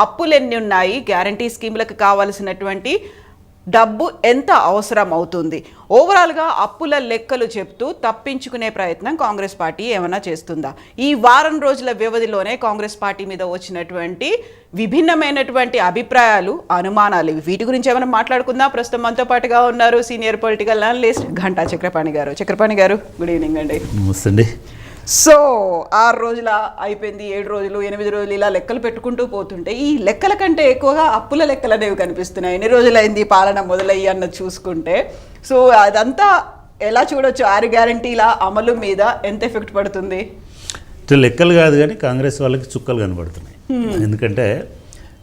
అప్పులు ఎన్ని ఉన్నాయి, గ్యారంటీ స్కీములకు కావాల్సినటువంటి డబ్బు ఎంత అవసరం అవుతుంది, ఓవరాల్గా అప్పుల లెక్కలు చెప్తూ తప్పించుకునే ప్రయత్నం కాంగ్రెస్ పార్టీ ఏమైనా చేస్తుందా? ఈ వారం రోజుల వ్యవధిలోనే కాంగ్రెస్ పార్టీ మీద వచ్చినటువంటి విభిన్నమైనటువంటి అభిప్రాయాలు, అనుమానాలు, వీటి గురించి ఏమైనా మాట్లాడుకుందాం. ప్రస్తుతం మనతో పాటుగా ఉన్నారు సీనియర్ పొలిటికల్ అనలిస్ట్ ఘంటా చక్రపాణి గారు. చక్రపాణి గారు, గుడ్ ఈవినింగ్ అండి. నమస్తే. సో 6 రోజుల అయిపోయింది, 7 రోజులు, 8 రోజులు, ఇలా లెక్కలు పెట్టుకుంటూ పోతుంటే ఈ లెక్కల కంటే ఎక్కువగా అప్పుల లెక్కలు అనేవి కనిపిస్తున్నాయి. ఎన్ని రోజులైంది పాలన మొదలయ్యి అన్నది చూసుకుంటే. సో అదంతా ఎలా చూడొచ్చు? 6 గ్యారంటీల అమలు మీద ఎంత ఎఫెక్ట్ పడుతుంది? లెక్కలు కాదు కానీ కాంగ్రెస్ వాళ్ళకి చుక్కలు కనబడుతున్నాయి. ఎందుకంటే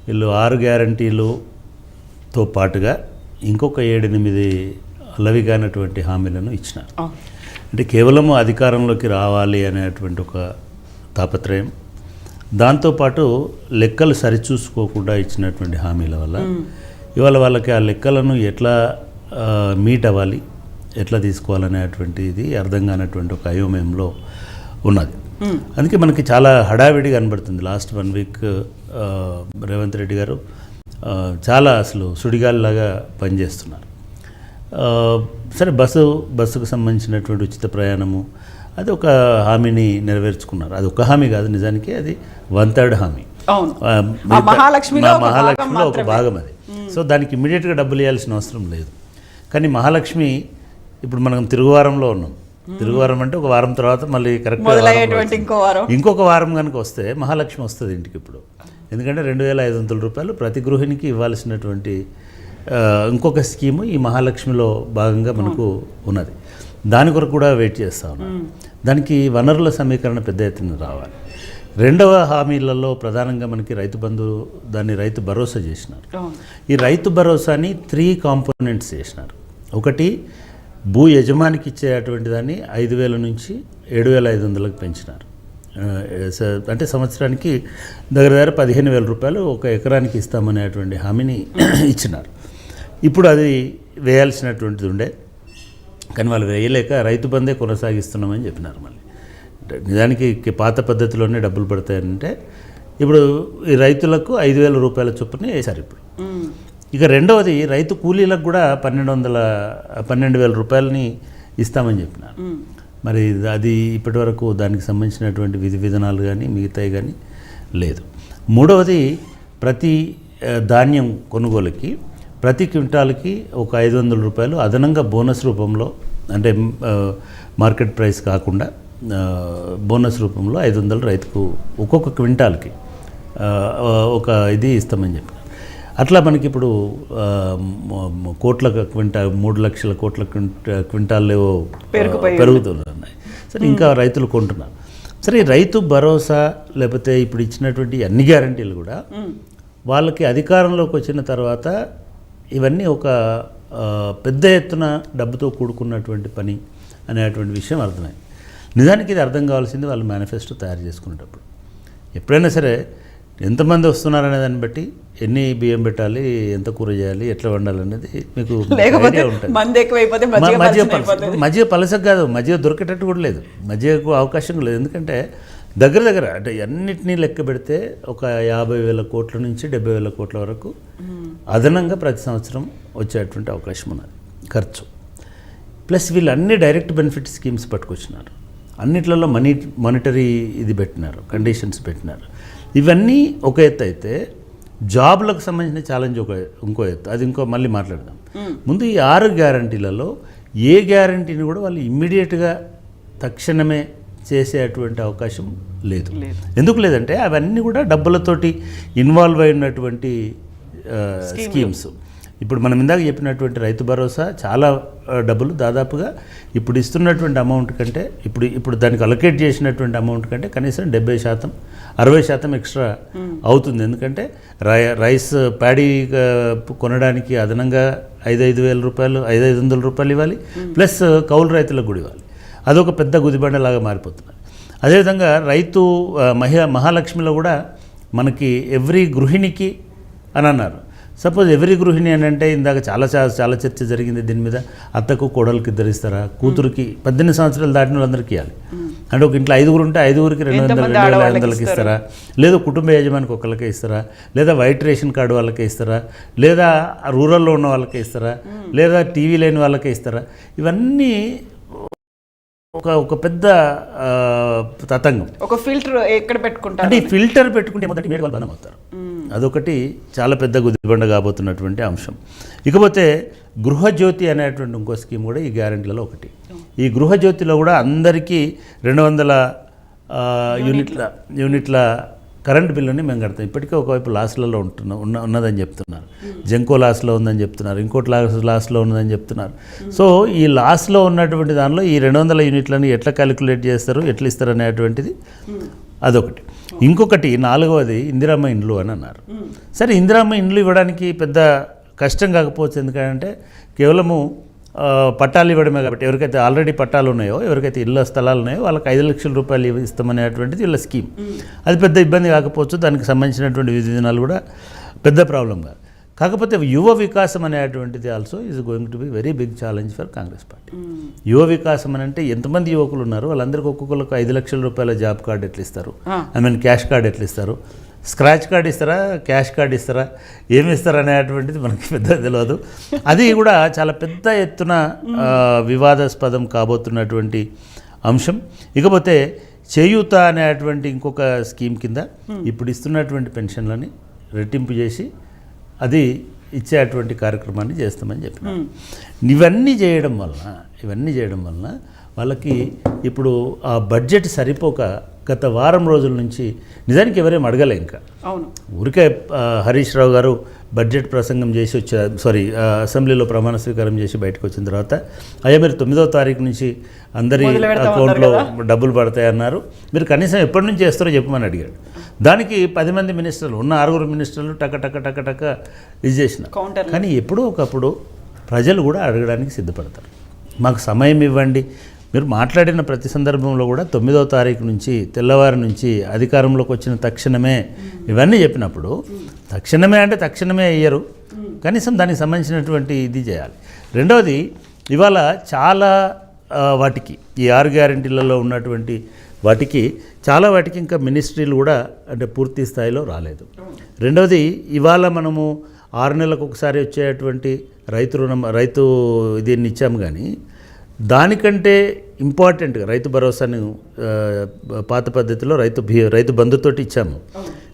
వీళ్ళు 6 గ్యారంటీలతో పాటుగా ఇంకొక 7-8 అలవి కానటువంటి హామీలను ఇచ్చినారు. అంటే కేవలం అధికారంలోకి రావాలి అనేటువంటి ఒక తాపత్రయం, దాంతోపాటు లెక్కలు సరిచూసుకోకుండా ఇచ్చినటువంటి హామీల వల్ల ఇవాళ వాళ్ళకి ఆ లెక్కలను ఎట్లా మీట్ అవ్వాలి, ఎట్లా తీసుకోవాలనేటువంటిది అర్థం కానటువంటి ఒక అయోమయంలో ఉన్నది. అందుకే మనకి చాలా హడావిడి కనబడుతుంది. లాస్ట్ 1 వీక్ రేవంత్ రెడ్డి గారు చాలా అసలు సుడిగాలిలాగా పనిచేస్తున్నారు. సరే, బస్సుకు సంబంధించినటువంటి ఉచిత ప్రయాణము అది ఒక హామీని నెరవేర్చుకున్నారు. అది ఒక హామీ కాదు, నిజానికి అది 1/3 హామీ. మహాలక్ష్మిలో ఒక భాగం అది. సో దానికి ఇమ్మీడియట్గా డబ్బులు ఇవ్వాల్సిన అవసరం లేదు. కానీ మహాలక్ష్మి ఇప్పుడు మనం తిరుగువారంలో ఉన్నాం. తిరుగువారం అంటే ఒక వారం తర్వాత మళ్ళీ కరెక్ట్ ఇంకొక వారం కనుక వస్తే మహాలక్ష్మి వస్తుంది ఇంటికి ఇప్పుడు. ఎందుకంటే 2,500 రూపాయలు ప్రతి గృహిణికి ఇవ్వాల్సినటువంటి ఇంకొక స్కీము ఈ మహాలక్ష్మిలో భాగంగా మనకు ఉన్నది. దాని కొరకు కూడా వెయిట్ చేస్తూ ఉన్నాం. దానికి వనరుల సమీకరణ పెద్ద ఎత్తున రావాలి. 2వ హామీలలో ప్రధానంగా మనకి రైతు బంధు, దాన్ని రైతు భరోసా చేసినారు. ఈ రైతు భరోసాని 3 కాంపోనెంట్స్ చేసినారు. ఒకటి, భూ యజమానికి ఇచ్చేటువంటి దాన్ని 5,000 నుంచి 7,500లకు పెంచినారు. అంటే సంవత్సరానికి దగ్గర 15,000 రూపాయలు ఒక ఎకరానికి ఇస్తామనేటువంటి హామీని ఇచ్చినారు. ఇప్పుడు అది వేయాల్సినటువంటిది ఉండే, కానీ వాళ్ళు వేయలేక రైతు బందే కొనసాగిస్తున్నామని చెప్పినారు. మళ్ళీ నిజానికి పాత పద్ధతిలోనే డబ్బులు పడతాయంటే ఇప్పుడు ఈ రైతులకు 5,000 రూపాయల చొప్పున వేశారు ఇప్పుడు. ఇక 2వది, రైతు కూలీలకు కూడా 12,000 రూపాయలని ఇస్తామని చెప్పినారు. మరి అది ఇప్పటి వరకు దానికి సంబంధించినటువంటి విధి విధానాలు కానీ మిగతాయి కానీ లేదు. 3వది, ప్రతి ధాన్యం కొనుగోలుకి ప్రతి క్వింటాల్కి ఒక 500 రూపాయలు అదనంగా బోనస్ రూపంలో, అంటే మార్కెట్ ప్రైస్ కాకుండా బోనస్ రూపంలో 500 రైతుకు ఒక్కొక్క క్వింటాల్కి ఒక ఇది ఇస్తామని చెప్పినారు. అట్లా మనకి ఇప్పుడు కోట్ల క్వింటాల్ 3 లక్షల కోట్ల క్వింటాల్లో పెరుగుతున్నాయి. సరే, ఇంకా రైతులు కొంటున్నారు. సరే, రైతు భరోసా లేకపోతే ఇప్పుడు ఇచ్చినటువంటి అన్ని గ్యారంటీలు కూడా వాళ్ళకి అధికారంలోకి వచ్చిన తర్వాత ఇవన్నీ ఒక పెద్ద ఎత్తున డబ్బుతో కూడుకున్నటువంటి పని అనేటువంటి విషయం అర్థమైంది. నిజానికి ఇది అర్థం కావాల్సింది వాళ్ళు మేనిఫెస్టో తయారు చేసుకునేటప్పుడు. ఎప్పుడైనా సరే ఎంతమంది వస్తున్నారనే దాన్ని బట్టి ఎన్ని బియ్యం పెట్టాలి, ఎంత కూర చేయాలి, ఎట్లా వండాలి అనేది మీకు ఐడియా ఉంటుంది. మజ్జిగ పలసకు కాదు, మజ్జిగ దొరికేటట్టు కూడా లేదు, మజ్జిగకు అవకాశం లేదు. ఎందుకంటే దగ్గర అంటే అన్నిటినీ లెక్క పెడితే ఒక 50,000 కోట్ల నుంచి 70,000 కోట్ల వరకు అదనంగా ప్రతి సంవత్సరం వచ్చేటువంటి అవకాశం ఉన్నది ఖర్చు. ప్లస్ వీళ్ళు అన్ని డైరెక్ట్ బెనిఫిట్ స్కీమ్స్ పట్టుకొచ్చినారు. అన్నిట్లలో మానిటరీ ఇది పెట్టినారు, కండిషన్స్ పెట్టినారు. ఇవన్నీ ఒక ఎత్తు అయితే జాబ్లకు సంబంధించిన ఛాలెంజ్ ఇంకో ఎత్తు. అది మళ్ళీ మాట్లాడదాం. ముందు ఈ 6 గ్యారంటీలలో ఏ గ్యారంటీని కూడా వాళ్ళు ఇమ్మీడియట్గా తక్షణమే చేసేటువంటి అవకాశం లేదు. ఎందుకు లేదంటే అవన్నీ కూడా డబ్బులతోటి ఇన్వాల్వ్ అయినటువంటి స్కీమ్స్. ఇప్పుడు మనం ఇందాక చెప్పినటువంటి రైతు భరోసా చాలా డబ్బులు, దాదాపుగా ఇప్పుడు ఇస్తున్నటువంటి అమౌంట్ కంటే ఇప్పుడు దానికి అలొకేట్ చేసినటువంటి అమౌంట్ కంటే కనీసం 70%, 60% ఎక్స్ట్రా అవుతుంది. ఎందుకంటే రైస్ ప్యాడీ కొనడానికి అదనంగా 5,000 రూపాయలు 5,500 రూపాయలు ఇవ్వాలి, ప్లస్ కౌలు రైతులకు కూడా ఇవ్వాలి. అదొక పెద్ద గుదిబండలాగా మారిపోతుంది. అదేవిధంగా రైతు మహాలక్ష్మిలో కూడా మనకి ఎవ్రీ గృహిణికి అని అన్నారు. సపోజ్ ఎవరి గృహిణి అని అంటే ఇందాక చాలా చర్చ జరిగింది దీని మీద. అత్తకు కోడలికి ఇద్దరు ఇస్తారా, కూతురికి 18 సంవత్సరాలు దాటిన వాళ్ళందరికీ ఇవ్వాలి. అంటే ఒక ఇంట్లో 5 ఉంటే 5కి 200 ఇస్తారా, లేదా కుటుంబ యజమానికి ఒకళ్ళకే ఇస్తారా, లేదా వైట్ రేషన్ కార్డు వాళ్ళకే ఇస్తారా, లేదా రూరల్లో ఉన్న వాళ్ళకే ఇస్తారా, లేదా టీవీ లేని వాళ్ళకే ఇస్తారా? ఇవన్నీ ఒక పెద్ద తతంగం. ఒక ఫిల్టర్ ఎక్కడ పెట్టుకుంటారు అంటే ఈ ఫిల్టర్ పెట్టుకుంటే మొదటి మేడ వాళ్ళు బంధం అవుతారు. అదొకటి చాలా పెద్ద గుదిబండ కాబోతున్నటువంటి అంశం. ఇకపోతే గృహజ్యోతి అనేటువంటి ఇంకో స్కీమ్ కూడా ఈ గ్యారెంటీలలో ఒకటి. ఈ గృహజ్యోతిలో కూడా అందరికీ 200 యూనిట్ల కరెంట్ బిల్లుని మేము కడతాం. ఇప్పటికే ఒకవైపు లాస్లలో ఉన్నదని చెప్తున్నారు, జెంకో లాస్లో ఉందని చెప్తున్నారు, ఇంకోటి లాస్లో ఉన్నదని చెప్తున్నారు. సో ఈ లాస్లో ఉన్నటువంటి దానిలో ఈ 200 యూనిట్లని ఎట్లా క్యాలిక్యులేట్ చేస్తారు, ఎట్లా ఇస్తారు అనేటువంటిది అదొకటి. ఇంకొకటి 4వది ఇందిరమ్మ ఇండ్లు అని అన్నారు. సరే, ఇందిరమ్మ ఇండ్లు ఇవ్వడానికి పెద్ద కష్టం కాకపోవచ్చు, ఎందుకంటే కేవలము పట్టాలు ఇవ్వడమే కాబట్టి ఎవరికైతే ఆల్రెడీ పట్టాలు ఉన్నాయో, ఎవరికైతే ఇళ్ళ స్థలాలు ఉన్నాయో వాళ్ళకి 5 లక్షల రూపాయలు ఇస్తామనేటువంటిది వీళ్ళ స్కీమ్. అది పెద్ద ఇబ్బంది కాకపోవచ్చు, దానికి సంబంధించినటువంటి విధానాలు కూడా పెద్ద ప్రాబ్లం కాదు. కాకపోతే యువ వికాసం అనేటువంటిది also is going to be very big challenge for Congress party. Yuva Vikasam అని అంటే ఎంతమంది యువకులు ఉన్నారు, వాళ్ళందరికీ ఒక్కొక్కరికి 5 లక్షల రూపాయల జాబ్ కార్డు ఎట్లా ఇస్తారు, క్యాష్ కార్డు ఎట్లా ఇస్తారు, స్క్రాచ్ కార్డు ఇస్తారా, క్యాష్ కార్డు ఇస్తారా, ఏమి ఇస్తారు అనేటువంటిది మనకి పెద్ద తెలియదు. అది కూడా చాలా పెద్ద ఎత్తున వివాదాస్పదం కాబోతున్నటువంటి అంశం. ఇకపోతే చేయూత అనేటువంటి ఇంకొక స్కీమ్ కింద ఇప్పుడు ఇస్తున్నటువంటి పెన్షన్లని రెట్టింపు చేసి అది ఇచ్చేటువంటి కార్యక్రమాన్ని చేస్తామని చెప్పినాం. ఇవన్నీ చేయడం వలన వాళ్ళకి ఇప్పుడు ఆ బడ్జెట్ సరిపోక గత వారం రోజుల నుంచి నిజానికి ఎవరేం అడగలే. ఇంకా ఊరికే హరీష్ రావు గారు బడ్జెట్ ప్రసంగం చేసి అసెంబ్లీలో ప్రమాణ స్వీకారం చేసి బయటకు వచ్చిన తర్వాత అయ్యా మీరు 9వ తారీఖు నుంచి అందరి అకౌంట్లో డబ్బులు పడతాయన్నారు, మీరు కనీసం ఎప్పటి నుంచి చేస్తారో చెప్పమని అడిగాడు. దానికి 10 మంది మినిస్టర్లు ఉన్న 6 మినిస్టర్లు టక ఇది చేసిన. కానీ ఎప్పుడో ఒకప్పుడు ప్రజలు కూడా అడగడానికి సిద్ధపడతారు. మాకు సమయం ఇవ్వండి. మీరు మాట్లాడిన ప్రతి సందర్భంలో కూడా 9వ తారీఖు నుంచి తెల్లవారి నుంచి అధికారంలోకి వచ్చిన తక్షణమే ఇవన్నీ చెప్పినప్పుడు తక్షణమే అయ్యారు. కనీసం దానికి సంబంధించినటువంటి ఇది చేయాలి. రెండవది, ఇవాళ చాలా వాటికి ఈ 6 గ్యారెంటీలలో ఉన్నటువంటి వాటికి ఇంకా మినిస్ట్రీలు కూడా అంటే పూర్తి స్థాయిలో రాలేదు. రెండవది, ఇవాళ మనము 6 నెలలకు ఒకసారి వచ్చేటువంటి రైతు దీన్ని ఇచ్చాము, కానీ దానికంటే ఇంపార్టెంట్గా రైతు భరోసాను పాత పద్ధతిలో రైతు బంధుతోటి ఇచ్చాము.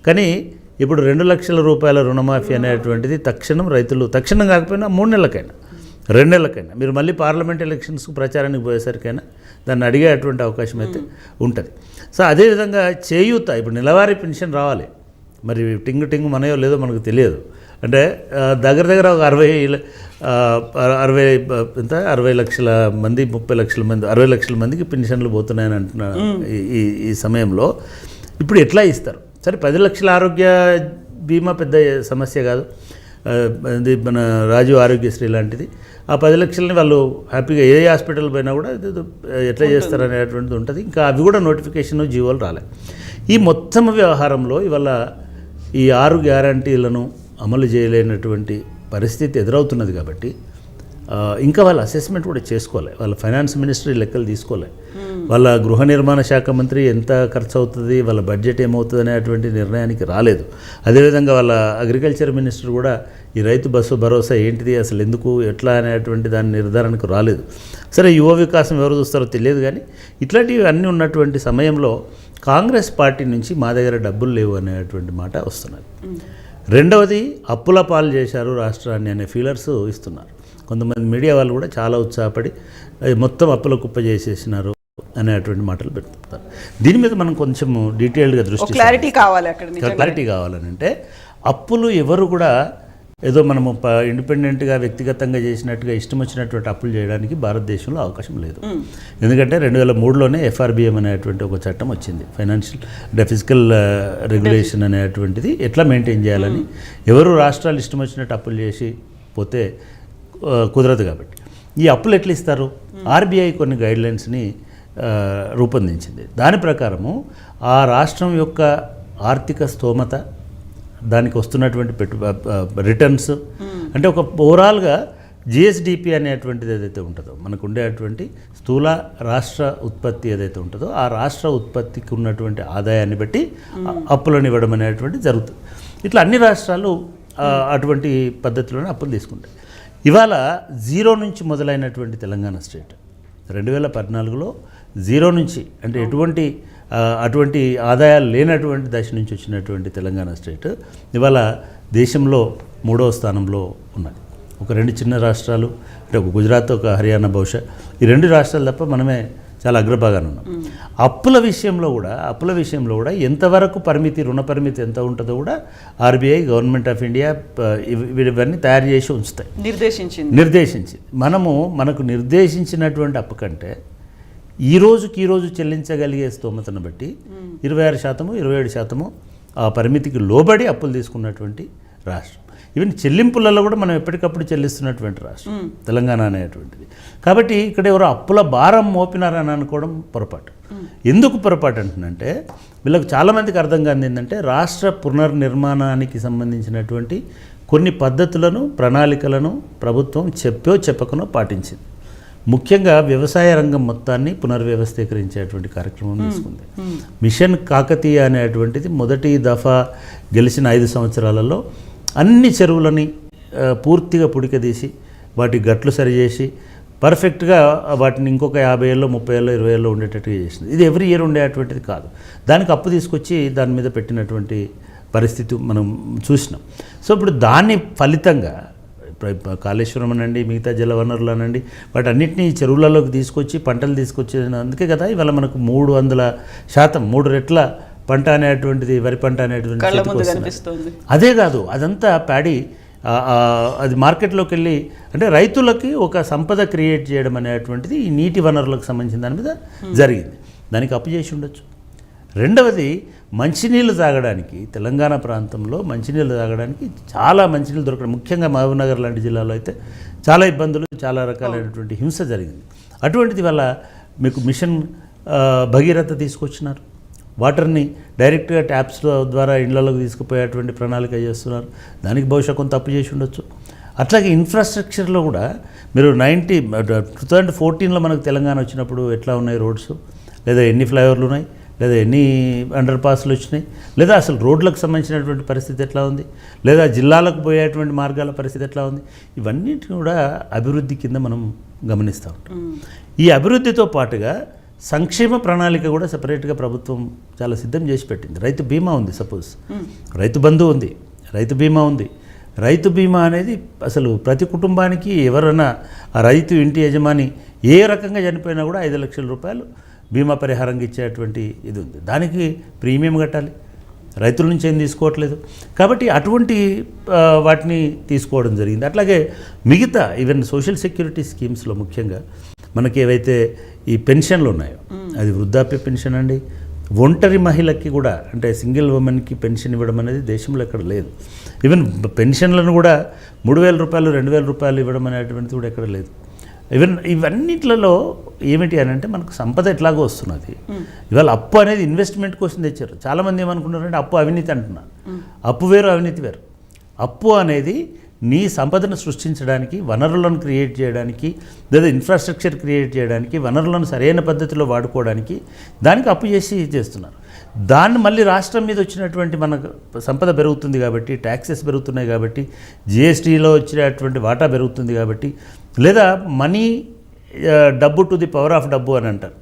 కానీ ఇప్పుడు 2 లక్షల రూపాయల రుణమాఫీ అనేటువంటిది తక్షణం కాకపోయినా 3 నెలలకైనా 2 నెలలకైనా మీరు మళ్ళీ పార్లమెంట్ ఎలక్షన్స్కు ప్రచారానికి పోయేసరికైనా దాన్ని అడిగేటువంటి అవకాశం అయితే ఉంటుంది. సో అదేవిధంగా చేయూత ఇప్పుడు నెలవారీ పెన్షన్ రావాలి. మరి టింగు మనయో లేదో మనకు తెలియదు. అంటే దగ్గర ఒక 60 లక్షల మంది 30 లక్షల మంది 60 లక్షల మందికి పెన్షన్లు పోతున్నాయని అంటున్న ఈ సమయంలో ఇప్పుడు ఎట్లా ఇస్తారు? సరే, 10 లక్షల ఆరోగ్య బీమా పెద్ద సమస్య కాదు, అది మన రాజీవ్ ఆరోగ్యశ్రీ లాంటిది. ఆ 10 లక్షలని వాళ్ళు హ్యాపీగా ఏ హాస్పిటల్ పోయినా కూడా ఎట్లా చేస్తారనేటువంటిది ఉంటుంది. ఇంకా అవి కూడా నోటిఫికేషన్ జీవోలు రాలే. ఈ మొత్తం వ్యవహారంలో ఇవాళ ఈ 6 గ్యారంటీలను అమలు చేయలేనటువంటి పరిస్థితి ఎదురవుతున్నది. కాబట్టి ఇంకా వాళ్ళ అసెస్మెంట్ కూడా చేసుకోవాలి. వాళ్ళ ఫైనాన్స్ మినిస్ట్రీ లెక్కలు తీసుకోవాలి. వాళ్ళ గృహ నిర్మాణ శాఖ మంత్రి ఎంత ఖర్చు అవుతుంది, వాళ్ళ బడ్జెట్ ఏమవుతుంది అనేటువంటి నిర్ణయానికి రాలేదు. అదేవిధంగా వాళ్ళ అగ్రికల్చర్ మినిస్టర్ కూడా ఈ రైతు భరోసా ఏంటిది, అసలు ఎందుకు ఎట్లా అనేటువంటి దాని నిర్ధారణకు రాలేదు. సరే, యువ వికాసం ఎవరు చూస్తారో తెలియదు. కానీ ఇట్లాంటివి అన్నీ ఉన్నటువంటి సమయంలో కాంగ్రెస్ పార్టీ నుంచి మా దగ్గర డబ్బులు లేవు అనేటువంటి మాట వస్తున్నది. రెండవది, అప్పుల పాలు చేశారు రాష్ట్రాన్ని అనే ఫీలర్స్ ఇస్తున్నారు. కొంతమంది మీడియా వాళ్ళు కూడా చాలా ఉత్సాహపడి మొత్తం అప్పుల కుప్ప చేసేసినారు అనేటువంటి మాటలు పెడుతున్నారు. దీని మీద మనం కొంచెం డీటెయిల్డ్గా క్లారిటీ కావాలని అంటే అప్పులు ఎవరు కూడా ఏదో మనము ఇండిపెండెంట్గా వ్యక్తిగతంగా చేసినట్టుగా ఇష్టం వచ్చినటువంటి అప్పులు చేయడానికి భారతదేశంలో అవకాశం లేదు. ఎందుకంటే 2003లోనే FRBM అనేటువంటి ఒక చట్టం వచ్చింది, ఫిజికల్ రెగ్యులేషన్ అనేటువంటిది ఎట్లా మెయింటైన్ చేయాలని. ఎవరు రాష్ట్రాలు ఇష్టం వచ్చినట్టు అప్పులు చేసి పోతే కుదరదు. కాబట్టి ఈ అప్పులు ఎట్లా ఇస్తారు? RBI కొన్ని గైడ్లైన్స్ని రూపొందించింది. దాని ప్రకారము ఆ రాష్ట్రం యొక్క ఆర్థిక స్తోమత, దానికి వస్తున్నటువంటి రిటర్న్స్, అంటే ఒక ఓవరాల్గా జిఎస్డిపి అనేటువంటిది ఏదైతే ఉంటుందో మనకు ఉండేటువంటి స్థూల రాష్ట్ర ఉత్పత్తి ఏదైతే ఉంటుందో ఆ రాష్ట్ర ఉత్పత్తికి ఉన్నటువంటి ఆదాయాన్ని బట్టి అప్పులను ఇవ్వడం అనేటువంటి జరుగుతుంది. ఇట్లా అన్ని రాష్ట్రాలు అటువంటి పద్ధతిలోనే అప్పులు తీసుకుంటాయి. ఇవాళ జీరో నుంచి మొదలైనటువంటి తెలంగాణ స్టేట్ 2014లో జీరో నుంచి అంటే అటువంటి ఆదాయాలు లేనటువంటి దశ నుంచి వచ్చినటువంటి తెలంగాణ స్టేట్ ఇవాళ దేశంలో 3వ స్థానంలో ఉన్నది. ఒక 2 చిన్న రాష్ట్రాలు అంటే ఒక గుజరాత్ ఒక హర్యానా బహుశా ఈ 2 రాష్ట్రాలు తప్ప మనమే చాలా అగ్రభాగాన ఉన్నాం. అప్పుల విషయంలో కూడా ఎంతవరకు రుణ పరిమితి ఎంత ఉంటుందో కూడా ఆర్బీఐ గవర్నమెంట్ ఆఫ్ ఇండియా ఇవన్నీ తయారు చేసి ఉంచుతాయి, నిర్దేశించి మనకు నిర్దేశించినటువంటి అప్పు కంటే ఈ రోజు చెల్లించగలిగే స్తోమతను బట్టి 26%, 27% ఆ పరిమితికి లోబడి అప్పులు తీసుకున్నటువంటి రాష్ట్రం. ఈవెన్ చెల్లింపులలో కూడా మనం ఎప్పటికప్పుడు చెల్లిస్తున్నటువంటి రాష్ట్రం తెలంగాణ అనేటువంటిది. కాబట్టి ఇక్కడ ఎవరో అప్పుల భారం మోపినారని అనుకోవడం పొరపాటు. ఎందుకు పొరపాటు అంటున్నంటే వీళ్ళకి చాలామందికి అర్థం కాదు ఏంటంటే రాష్ట్ర పునర్నిర్మాణానికి సంబంధించినటువంటి కొన్ని పద్ధతులను ప్రణాళికలను ప్రభుత్వం చెప్పకనో పాటించింది. ముఖ్యంగా వ్యవసాయ రంగం మొత్తాన్ని పునర్వ్యవస్థీకరించేటువంటి కార్యక్రమం తీసుకుంది. మిషన్ కాకతీయ అనేటువంటిది మొదటి దఫా గెలిచిన 5 సంవత్సరాలలో అన్ని చెరువులని పూర్తిగా పుడికదీసి వాటి గట్లు సరిచేసి పర్ఫెక్ట్గా వాటిని ఇంకొక 50 ఏళ్ళు 30 ఏళ్ళు 20 ఏళ్ళు ఉండేటట్టుగా చేసింది. ఇది ఎవ్రీ ఇయర్ ఉండేటువంటి కాదు. దానికి అప్పు తీసుకొచ్చి దాని మీద పెట్టినటువంటి పరిస్థితి మనం చూసినాం. సో ఇప్పుడు దాని ఫలితంగా కాళేశ్వరం అనండి మిగతా జలవనరులు అనండి వాటన్నిటినీ చెరువులలోకి తీసుకొచ్చి పంటలు తీసుకొచ్చేందుకే కదా ఇవాళ మనకు 300% 3 రెట్ల పంట అనేటువంటిది వరి పంట అనేటువంటిది. అదే కాదు అదంతా ప్యాడీ అది మార్కెట్లోకి వెళ్ళి అంటే రైతులకి ఒక సంపద క్రియేట్ చేయడం అనేటువంటిది ఈ నీటి వనరులకు సంబంధించిన దాని మీద జరిగింది. దానికి అప్పు చేసి ఉండొచ్చు. రెండవది మంచినీళ్ళు తాగడానికి తెలంగాణ ప్రాంతంలో మంచినీళ్ళు తాగడానికి చాలా మంచినీళ్ళు దొరకడం ముఖ్యంగా మహబూబ్నగర్ లాంటి జిల్లాలో అయితే చాలా ఇబ్బందులు చాలా రకాలైనటువంటి హింస జరిగింది. అటువంటిది వల్ల మీకు మిషన్ భగీరథ తీసుకొచ్చినారు. వాటర్ని డైరెక్ట్గా ట్యాప్స్ ద్వారా ఇళ్లలోకి తీసుకుపోయేటువంటి ప్రణాళిక చేస్తున్నారు. దానికి బహుశా కొంత తప్పు చేసి ఉండొచ్చు. అట్లాగే ఇన్ఫ్రాస్ట్రక్చర్లో కూడా మీరు 2014లో మనకు తెలంగాణ వచ్చినప్పుడు ఎట్లా ఉన్నాయి రోడ్స్, లేదా ఎన్ని ఫ్లైఓవర్లు ఉన్నాయి, లేదా ఎన్ని అండర్ పాస్లు వచ్చినాయి, లేదా అసలు రోడ్లకు సంబంధించినటువంటి పరిస్థితి ఎట్లా ఉంది, లేదా జిల్లాలకు పోయేటువంటి మార్గాల పరిస్థితి ఎట్లా ఉంది, ఇవన్నిటిని కూడా అభివృద్ధి కింద మనం గమనిస్తూ ఉంటాం. ఈ అభివృద్ధితో పాటుగా సంక్షేమ ప్రణాళిక కూడా సపరేట్గా ప్రభుత్వం చాలా సిద్ధం చేసి పెట్టింది. రైతు బీమా ఉంది, సపోజ్ రైతు బంధు ఉంది, రైతు బీమా ఉంది. రైతు బీమా అనేది అసలు ప్రతి కుటుంబానికి ఎవరైనా ఆ రైతు ఇంటి యజమాని ఏ రకంగా చనిపోయినా కూడా 5 లక్షల రూపాయలు బీమా పరిహారంగా ఇచ్చేటువంటి ఇది ఉంది. దానికి ప్రీమియం కట్టాలి, రైతుల నుంచి ఏం తీసుకోవట్లేదు. కాబట్టి అటువంటి వాటిని తీసుకోవడం జరిగింది. అట్లాగే మిగతా ఈవెన్ సోషల్ సెక్యూరిటీ స్కీమ్స్లో ముఖ్యంగా మనకి ఏవైతే ఈ పెన్షన్లు ఉన్నాయో అది వృద్ధాప్య పెన్షన్ అండి, ఒంటరి మహిళకి కూడా అంటే సింగిల్ ఉమెన్కి పెన్షన్ ఇవ్వడం అనేది దేశంలో ఎక్కడ లేదు. ఈవెన్ పెన్షన్లను కూడా 3,000 రూపాయలు 2,000 రూపాయలు ఇవ్వడం అనేటువంటిది కూడా ఎక్కడ లేదు. ఈవెన్ ఇవన్నిట్లలో ఏమిటి అని అంటే మనకు సంపద ఎట్లాగో వస్తున్నది. ఇవాళ అప్పు అనేది ఇన్వెస్ట్మెంట్ కోసం తెచ్చారు. చాలామంది ఏమనుకుంటారంటే అప్పు అవినీతి అంటున్నారు. అప్పు వేరు అవినీతి వేరు. అప్పు అనేది నీ సంపదను సృష్టించడానికి, వనరులను క్రియేట్ చేయడానికి, లేదా ఇన్ఫ్రాస్ట్రక్చర్ క్రియేట్ చేయడానికి, వనరులను సరైన పద్ధతిలో వాడుకోవడానికి దానికి అప్పు చేస్తున్నారు. దాన్ని మళ్ళీ రాష్ట్రం మీద వచ్చినటువంటి మనకు సంపద పెరుగుతుంది కాబట్టి, ట్యాక్సెస్ పెరుగుతున్నాయి కాబట్టి, జిఎస్టీలో వచ్చినటువంటి వాటా పెరుగుతుంది కాబట్టి, లేదా మనీ డబ్బు టు ది పవర్ ఆఫ్ డబ్బు అని అంటారు.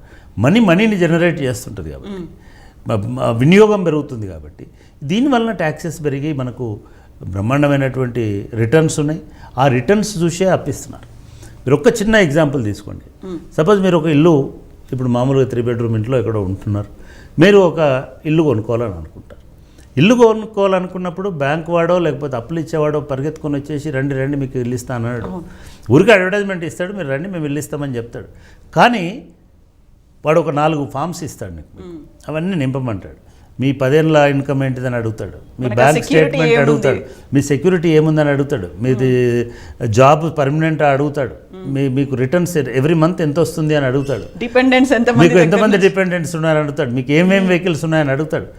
మనీని జనరేట్ చేస్తుంటుంది కాబట్టి, వినియోగం పెరుగుతుంది కాబట్టి, దీనివలన ట్యాక్సెస్ పెరిగి మనకు బ్రహ్మాండమైనటువంటి రిటర్న్స్ ఉన్నాయి. ఆ రిటర్న్స్ చూసే అప్పిస్తున్నారు. మీరు ఒక చిన్న ఎగ్జాంపుల్ తీసుకోండి. సపోజ్ మీరు ఒక ఇల్లు ఇప్పుడు మామూలుగా 3 బెడ్రూమ్ ఇంట్లో ఎక్కడో ఉంటున్నారు. మీరు ఒక ఇల్లు కొనుక్కోవాలని అనుకుంటారు. ఇల్లు కొనుక్కోవాలనుకున్నప్పుడు బ్యాంక్ వాడో లేకపోతే అప్పులు ఇచ్చేవాడో పరిగెత్తుకొని వచ్చేసి రండి మీకు ఇల్లు ఇస్తాను అన్నాడు. ఊరికి అడ్వర్టైజ్మెంట్ ఇస్తాడు, మీరు రండి మేము ఇల్లు ఇస్తామని చెప్తాడు. కానీ వాడు ఒక 4 ఫామ్స్ ఇస్తాడు నీకు, అవన్నీ నింపమంటాడు. మీ 10 ఏళ్ళ ఇన్కమ్ ఏంటిదని అడుగుతాడు, మీ బ్యాంక్ స్టేట్మెంట్ అడుగుతాడు, మీ సెక్యూరిటీ ఏముందని అడుగుతాడు, మీది జాబ్ పర్మనెంట్ అడుగుతాడు, మీకు రిటర్న్స్ ఎవ్రీ మంత్ ఎంత వస్తుంది అని అడుగుతాడు, మీకు ఎంతమంది డిపెండెంట్స్ ఉన్నాయని అడుగుతాడు, మీకు ఏమేమి వెహికల్స్ ఉన్నాయని అడుగుతాడు.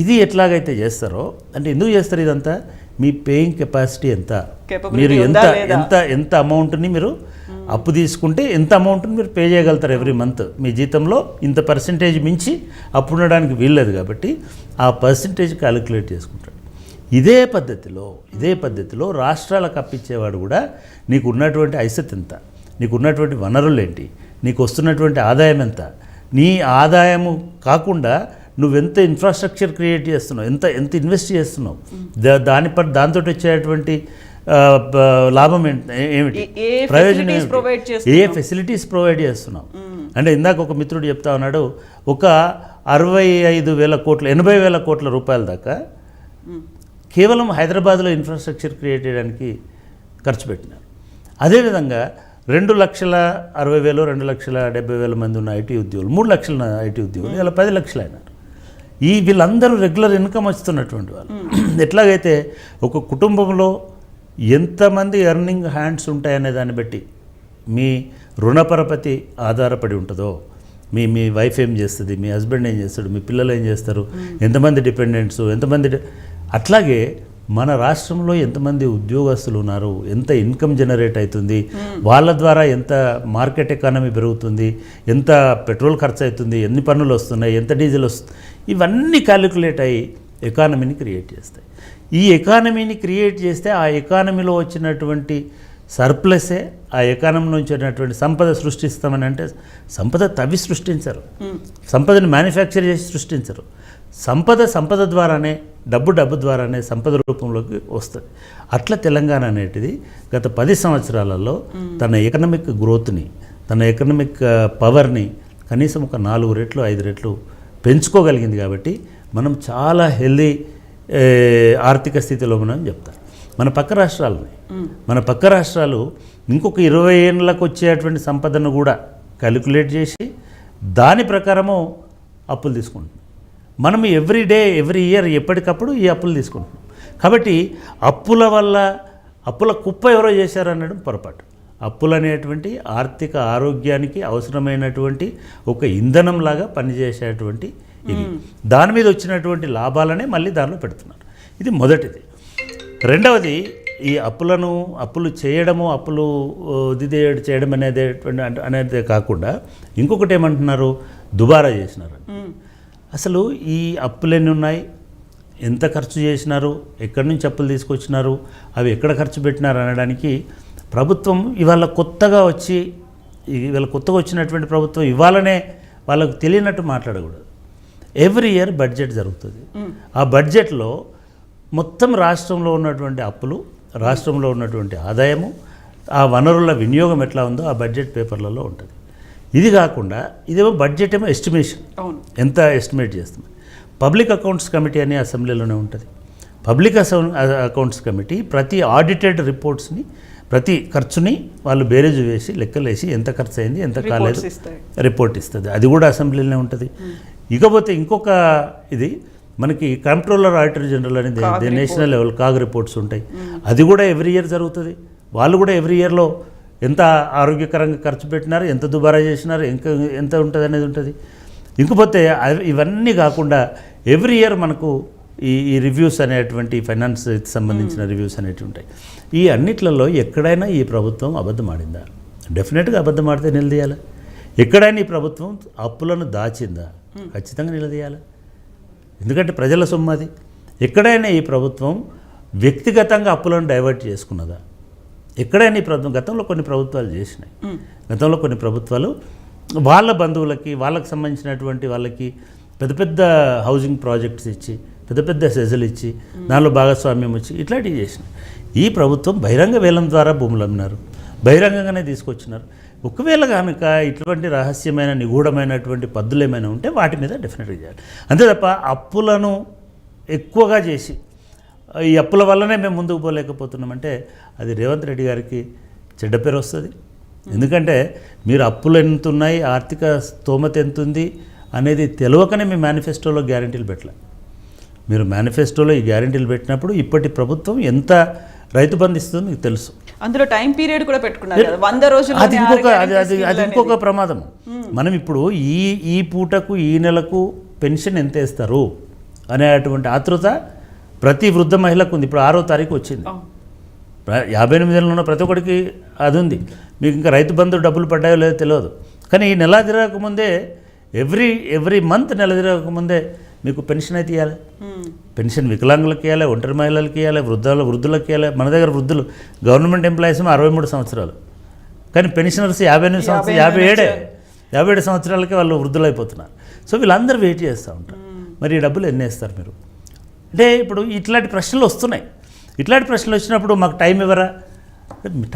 ఇది ఎట్లాగైతే చేస్తారో అంటే ఎందుకు చేస్తారు ఇదంతా? మీ పేయింగ్ కెపాసిటీ ఎంత, Capability మీరు ఉందా ఎంత లేదా? ఎంత ఎంత అమౌంట్ని మీరు అప్పు తీసుకుంటే ఎంత అమౌంట్ని మీరు పే చేయగలుగుతారు ఎవ్రీ మంత్. మీ జీతంలో ఇంత పర్సెంటేజ్ మించి అప్పు ఉండడానికి వీల్లేదు కాబట్టి ఆ పర్సెంటేజ్ క్యాలిక్యులేట్ చేసుకుంటాడు. ఇదే పద్ధతిలో రాష్ట్రాలకు అప్పించేవాడు కూడా నీకు ఉన్నటువంటి ఐసత్ ఎంత, నీకు ఉన్నటువంటి వనరులు ఏంటి, నీకు వస్తున్నటువంటి ఆదాయం ఎంత, నీ ఆదాయము కాకుండా నువ్వెంత ఇన్ఫ్రాస్ట్రక్చర్ క్రియేట్ చేస్తున్నావు, ఎంత ఇన్వెస్ట్ చేస్తున్నావు, దాంతో వచ్చేటువంటి లాభం ఏమిటి, ప్రయోజనం ఏమిటి, ఏ ఫెసిలిటీస్ ప్రొవైడ్ చేస్తున్నావు. అంటే ఇందాక ఒక మిత్రుడు చెప్తా ఉన్నాడు, ఒక 65,000 కోట్ల 80,000 కోట్ల రూపాయల దాకా కేవలం హైదరాబాద్లో ఇన్ఫ్రాస్ట్రక్చర్ క్రియేట్ చేయడానికి ఖర్చు పెట్టినారు. అదేవిధంగా 2,60,000 2,70,000 మంది ఉన్న ఐటీ ఉద్యోగులు, 3 లక్షల ఐటీ ఉద్యోగులు ఇలా 10 లక్షలు అయినారు. వీళ్ళందరూ రెగ్యులర్ ఇన్కమ్ వస్తున్నటువంటి వాళ్ళు. ఎట్లాగైతే ఒక కుటుంబంలో ఎంతమంది ఎర్నింగ్ హ్యాండ్స్ ఉంటాయనే దాన్ని బట్టి మీ రుణపరపతి ఆధారపడి ఉంటుందో, మీ వైఫ్ ఏం చేస్తుంది, మీ హస్బెండ్ ఏం చేస్తాడు, మీ పిల్లలు ఏం చేస్తారు, ఎంతమంది డిపెండెంట్స్, అట్లాగే మన రాష్ట్రంలో ఎంతమంది ఉద్యోగస్తులు ఉన్నారు, ఎంత ఇన్కమ్ జనరేట్ అవుతుంది, వాళ్ళ ద్వారా ఎంత మార్కెట్ ఎకానమీ పెరుగుతుంది, ఎంత పెట్రోల్ ఖర్చు అవుతుంది, ఎన్ని పన్నులు వస్తున్నాయి, ఎంత డీజిల్ వస్తుంది, ఇవన్నీ క్యాలిక్యులేట్ అయ్యి ఎకానమీని క్రియేట్ చేస్తాయి. ఈ ఎకానమీని క్రియేట్ చేస్తే ఆ ఎకానమీలో వచ్చినటువంటి సర్ప్లసే ఆ ఎకానమీ నుంచి వచ్చినటువంటి సంపద సృష్టిస్తామని. అంటే సంపద తవ్వి సృష్టించరు, సంపదని మ్యానుఫ్యాక్చర్ చేసి సృష్టించరు. సంపద ద్వారానే, డబ్బు ద్వారానే సంపద రూపంలోకి వస్తుంది. అట్లా తెలంగాణ అనేటిది గత 10 సంవత్సరాలలో తన ఎకనామిక్ గ్రోత్ని, తన ఎకనామిక్ పవర్ని కనీసం ఒక 4 రెట్లు 5 రెట్లు పెంచుకోగలిగింది. కాబట్టి మనం చాలా హెల్దీ ఆర్థిక స్థితిలో మనం చెప్తాం. మన పక్క రాష్ట్రాలు ఇంకొక 20 ఏళ్ళకు వచ్చేటువంటి సంపదను కూడా క్యాలిక్యులేట్ చేసి దాని ప్రకారము అప్పులు తీసుకుంటున్నాం. మనం ఎవ్రీ ఇయర్ ఎప్పటికప్పుడు ఈ అప్పులు తీసుకుంటున్నాం. కాబట్టి అప్పుల కుప్ప ఎవరో చేశారనడం పొరపాటు. అప్పులు అనేటువంటి ఆర్థిక ఆరోగ్యానికి అవసరమైనటువంటి ఒక ఇంధనంలాగా పనిచేసేటువంటి ఇది. దాని మీద వచ్చినటువంటి లాభాలనే మళ్ళీ దానిలో పెడుతున్నారు. ఇది మొదటిది. రెండవది, ఈ అప్పులు చేయడము, అప్పులు చేయడం అనేది కాకుండా ఇంకొకటి ఏమంటున్నారు, దుబారా చేసినారు. అసలు ఈ అప్పులు ఎన్ని ఉన్నాయి, ఎంత ఖర్చు చేసినారు, ఎక్కడి నుంచి అప్పులు తీసుకొచ్చినారు, అవి ఎక్కడ ఖర్చు పెట్టినారు అనడానికి ప్రభుత్వం ఇవాళ కొత్తగా వచ్చినటువంటి ప్రభుత్వం ఇవాళనే వాళ్ళకు తెలియనట్టు మాట్లాడకూడదు. ఎవ్రీ ఇయర్ బడ్జెట్ జరుగుతుంది. ఆ బడ్జెట్లో మొత్తం రాష్ట్రంలో ఉన్నటువంటి అప్పులు, రాష్ట్రంలో ఉన్నటువంటి ఆదాయము, ఆ వనరుల వినియోగం ఎట్లా ఉందో ఆ బడ్జెట్ పేపర్లలో ఉంటుంది. ఇది కాకుండా ఇదేమో బడ్జెట్ ఏమో ఎస్టిమేషన్, ఎంత ఎస్టిమేట్ చేస్తుంది. పబ్లిక్ అకౌంట్స్ కమిటీ అని అసెంబ్లీలోనే ఉంటుంది. పబ్లిక్ అకౌంట్స్ కమిటీ ప్రతి ఆడిటెడ్ రిపోర్ట్స్ని, ప్రతి ఖర్చుని వాళ్ళు బేరేజు వేసి లెక్కలేసి ఎంత ఖర్చు అయింది, ఎంత కాలేదు రిపోర్ట్ ఇస్తుంది. అది కూడా అసెంబ్లీలోనే ఉంటుంది. ఇకపోతే ఇంకొక ఇది మనకి కంట్రోలర్ ఆడిటర్ జనరల్ అనేది నేషనల్ లెవెల్ కాగ్ రిపోర్ట్స్ ఉంటాయి. అది కూడా ఎవ్రీ ఇయర్ జరుగుతుంది. వాళ్ళు కూడా ఎవ్రీ ఇయర్లో ఎంత ఆరోగ్యకరంగా ఖర్చు పెట్టినారు, ఎంత దుబారా చేసినారు, ఎంత ఉంటుంది అనేది ఉంటుంది. ఇంకపోతే ఇవన్నీ కాకుండా ఎవ్రీ ఇయర్ మనకు ఈ రివ్యూస్ అనేటువంటి ఫైనాన్స్ సంబంధించిన రివ్యూస్ అనేవి ఉంటాయి. ఈ అన్నిట్లలో ఎక్కడైనా ఈ ప్రభుత్వం అబద్ధం ఆడిందా? డెఫినెట్గా అబద్ధం ఆడితే నిలదీయాలి. ఎక్కడైనా ఈ ప్రభుత్వం అప్పులను దాచిందా? ఖచ్చితంగా నిలదీయాలి. ఎందుకంటే ప్రజల సొమ్ము అది. ఎక్కడైనా ఈ ప్రభుత్వం వ్యక్తిగతంగా అప్పులను డైవర్ట్ చేసుకున్నదా? ఎక్కడైనా ఈ ప్రభుత్వం గతంలో కొన్ని ప్రభుత్వాలు చేసినాయి. గతంలో కొన్ని ప్రభుత్వాలు వాళ్ళ బంధువులకి, వాళ్ళకి సంబంధించినటువంటి వాళ్ళకి పెద్ద పెద్ద హౌసింగ్ ప్రాజెక్ట్స్ ఇచ్చి, పెద్ద పెద్ద సెజలు ఇచ్చి, దానిలో భాగస్వామ్యం వచ్చి ఇట్లాంటివి చేసినాయి. ఈ ప్రభుత్వం బహిరంగ వేలం ద్వారా భూములు అమ్మినారు, బహిరంగంగానే తీసుకొచ్చినారు. ఒకవేళ కనుక ఇటువంటి రహస్యమైన నిగూఢమైనటువంటి పద్ధతులు ఏమైనా ఉంటే వాటి మీద డెఫినెట్గా చేయాలి. అంతే తప్ప అప్పులను ఎక్కువగా చేసి ఈ అప్పుల వల్లనే మేము ముందుకు పోలేకపోతున్నామంటే అది రేవంత్ రెడ్డి గారికి చెడ్డ పేరు వస్తుంది. ఎందుకంటే మీరు అప్పులు ఎంత ఉన్నాయి, ఆర్థిక స్తోమత ఎంత ఉంది అనేది తెలియకనే మీ మేనిఫెస్టోలో గ్యారెంటీలు పెట్టలే. మీరు మేనిఫెస్టోలో ఈ గ్యారెంటీలు పెట్టినప్పుడు ఇప్పటి ప్రభుత్వం ఎంత రైతు బంధు ఇస్తుందో మీకు తెలుసు. అందులో టైం పీరియడ్ కూడా పెట్టుకున్నారు కదా, 100 రోజులు. అది ఇంకొక ప్రమాదం. మనం ఇప్పుడు ఈ పూటకు, ఈ నెలకు పెన్షన్ ఎంత వేస్తారు అనేటువంటి ఆతృత ప్రతి వృద్ధ మహిళకు ఉంది. ఇప్పుడు 6వ తారీఖు వచ్చింది. 58 ఏళ్ళు ఉన్న ప్రతి ఒక్కరికి అది ఉంది. మీకు ఇంకా రైతు బంధు డబ్బులు పడ్డాయో లేదో తెలియదు. కానీ ఈ నెల తిరగకముందే ఎవ్రీ మంత్ నెల తిరగకముందే మీకు పెన్షన్ అయితే ఇవ్వాలి. పెన్షన్ వికలాంగులకు ఇవ్వాలి, ఒంటరి మహిళలకు ఇవ్వాలి, వృద్ధులకు ఇవ్వాలి. మన దగ్గర వృద్ధులు గవర్నమెంట్ ఎంప్లాయీస్ 63 సంవత్సరాలు, కానీ పెన్షనర్స్ 58 సంవత్సరాలు 57 సంవత్సరాలకే వాళ్ళు వృద్ధులైపోతున్నారు. సో వీళ్ళందరూ వెయిట్ చేస్తూ ఉంటారు. మరి ఈ డబ్బులు ఎన్ని వేస్తారు మీరు? అంటే ఇప్పుడు ఇట్లాంటి ప్రశ్నలు వస్తున్నాయి. ఇట్లాంటి ప్రశ్నలు వచ్చినప్పుడు మాకు టైం ఇవ్వరా?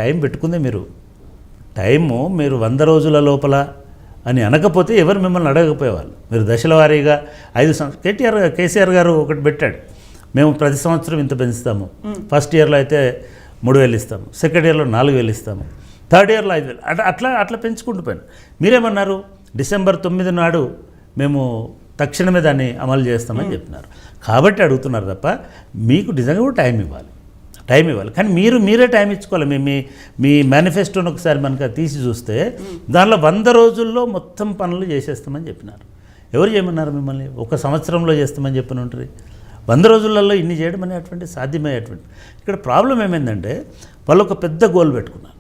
టైం పెట్టుకుందే టైము మీరు 100 రోజుల లోపల అని అనకపోతే ఎవరు మిమ్మల్ని అడగకపోయేవాళ్ళు. మీరు దశల వారీగా 5 సంవత్సరాలు కేసీఆర్ గారు ఒకటి పెట్టాడు, మేము ప్రతి సంవత్సరం ఇంత పెంచుతాము. ఫస్ట్ ఇయర్లో అయితే 3,000 ఇస్తాము, సెకండ్ ఇయర్లో 4,000 ఇస్తాము, థర్డ్ ఇయర్లో 5,000 అట్లా పెంచుకుంటూ పోయాను. మీరేమన్నారు? డిసెంబర్ 9 నాడు మేము తక్షణమే దాన్ని అమలు చేస్తామని చెప్పినారు. కాబట్టి అడుగుతున్నారు తప్ప మీకు నిజంగా కూడా టైం ఇవ్వాలి. కానీ మీరే టైం ఇచ్చుకోవాలి. మీ మేనిఫెస్టోని ఒకసారి మనకు తీసి చూస్తే దానిలో 100 రోజుల్లో మొత్తం పనులు చేసేస్తామని చెప్పినారు. ఎవరు చేయమన్నారు మిమ్మల్ని? 1 సంవత్సరంలో చేస్తామని చెప్పిన ఉంటుంది. 100 రోజులలో ఇన్ని చేయడం అనేటువంటి సాధ్యమయ్యేటువంటి. ఇక్కడ ప్రాబ్లం ఏమైందంటే వాళ్ళు ఒక పెద్ద గోల్ పెట్టుకున్నారు.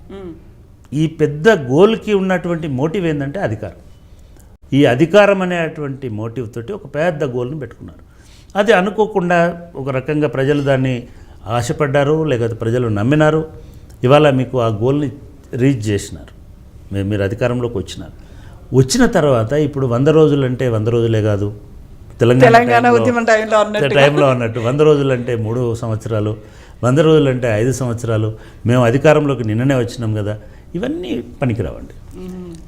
ఈ పెద్ద గోల్కి ఉన్నటువంటి మోటివ్ ఏంటంటే అధికారం. ఈ అధికారం అనేటువంటి మోటివ్ తోటి ఒక పెద్ద గోల్ని పెట్టుకున్నారు. అది అనుకోకుండా ఒక రకంగా ప్రజలు దాన్ని ఆశపడ్డారు, లేకపోతే ప్రజలు నమ్మినారు. ఇవాళ మీకు ఆ గోల్ని రీచ్ చేసినారు, మీరు అధికారంలోకి వచ్చిన తర్వాత ఇప్పుడు 100 రోజులు అంటే 100 రోజులే కాదు, తెలంగాణ ఉద్యమం టైంలో అన్నట్టు 100 రోజులు అంటే 3 సంవత్సరాలు, 100 రోజులు అంటే 5 సంవత్సరాలు, మేము అధికారంలోకి నిన్ననే వచ్చినాం కదా. ఇవన్నీ పనికిరావండి.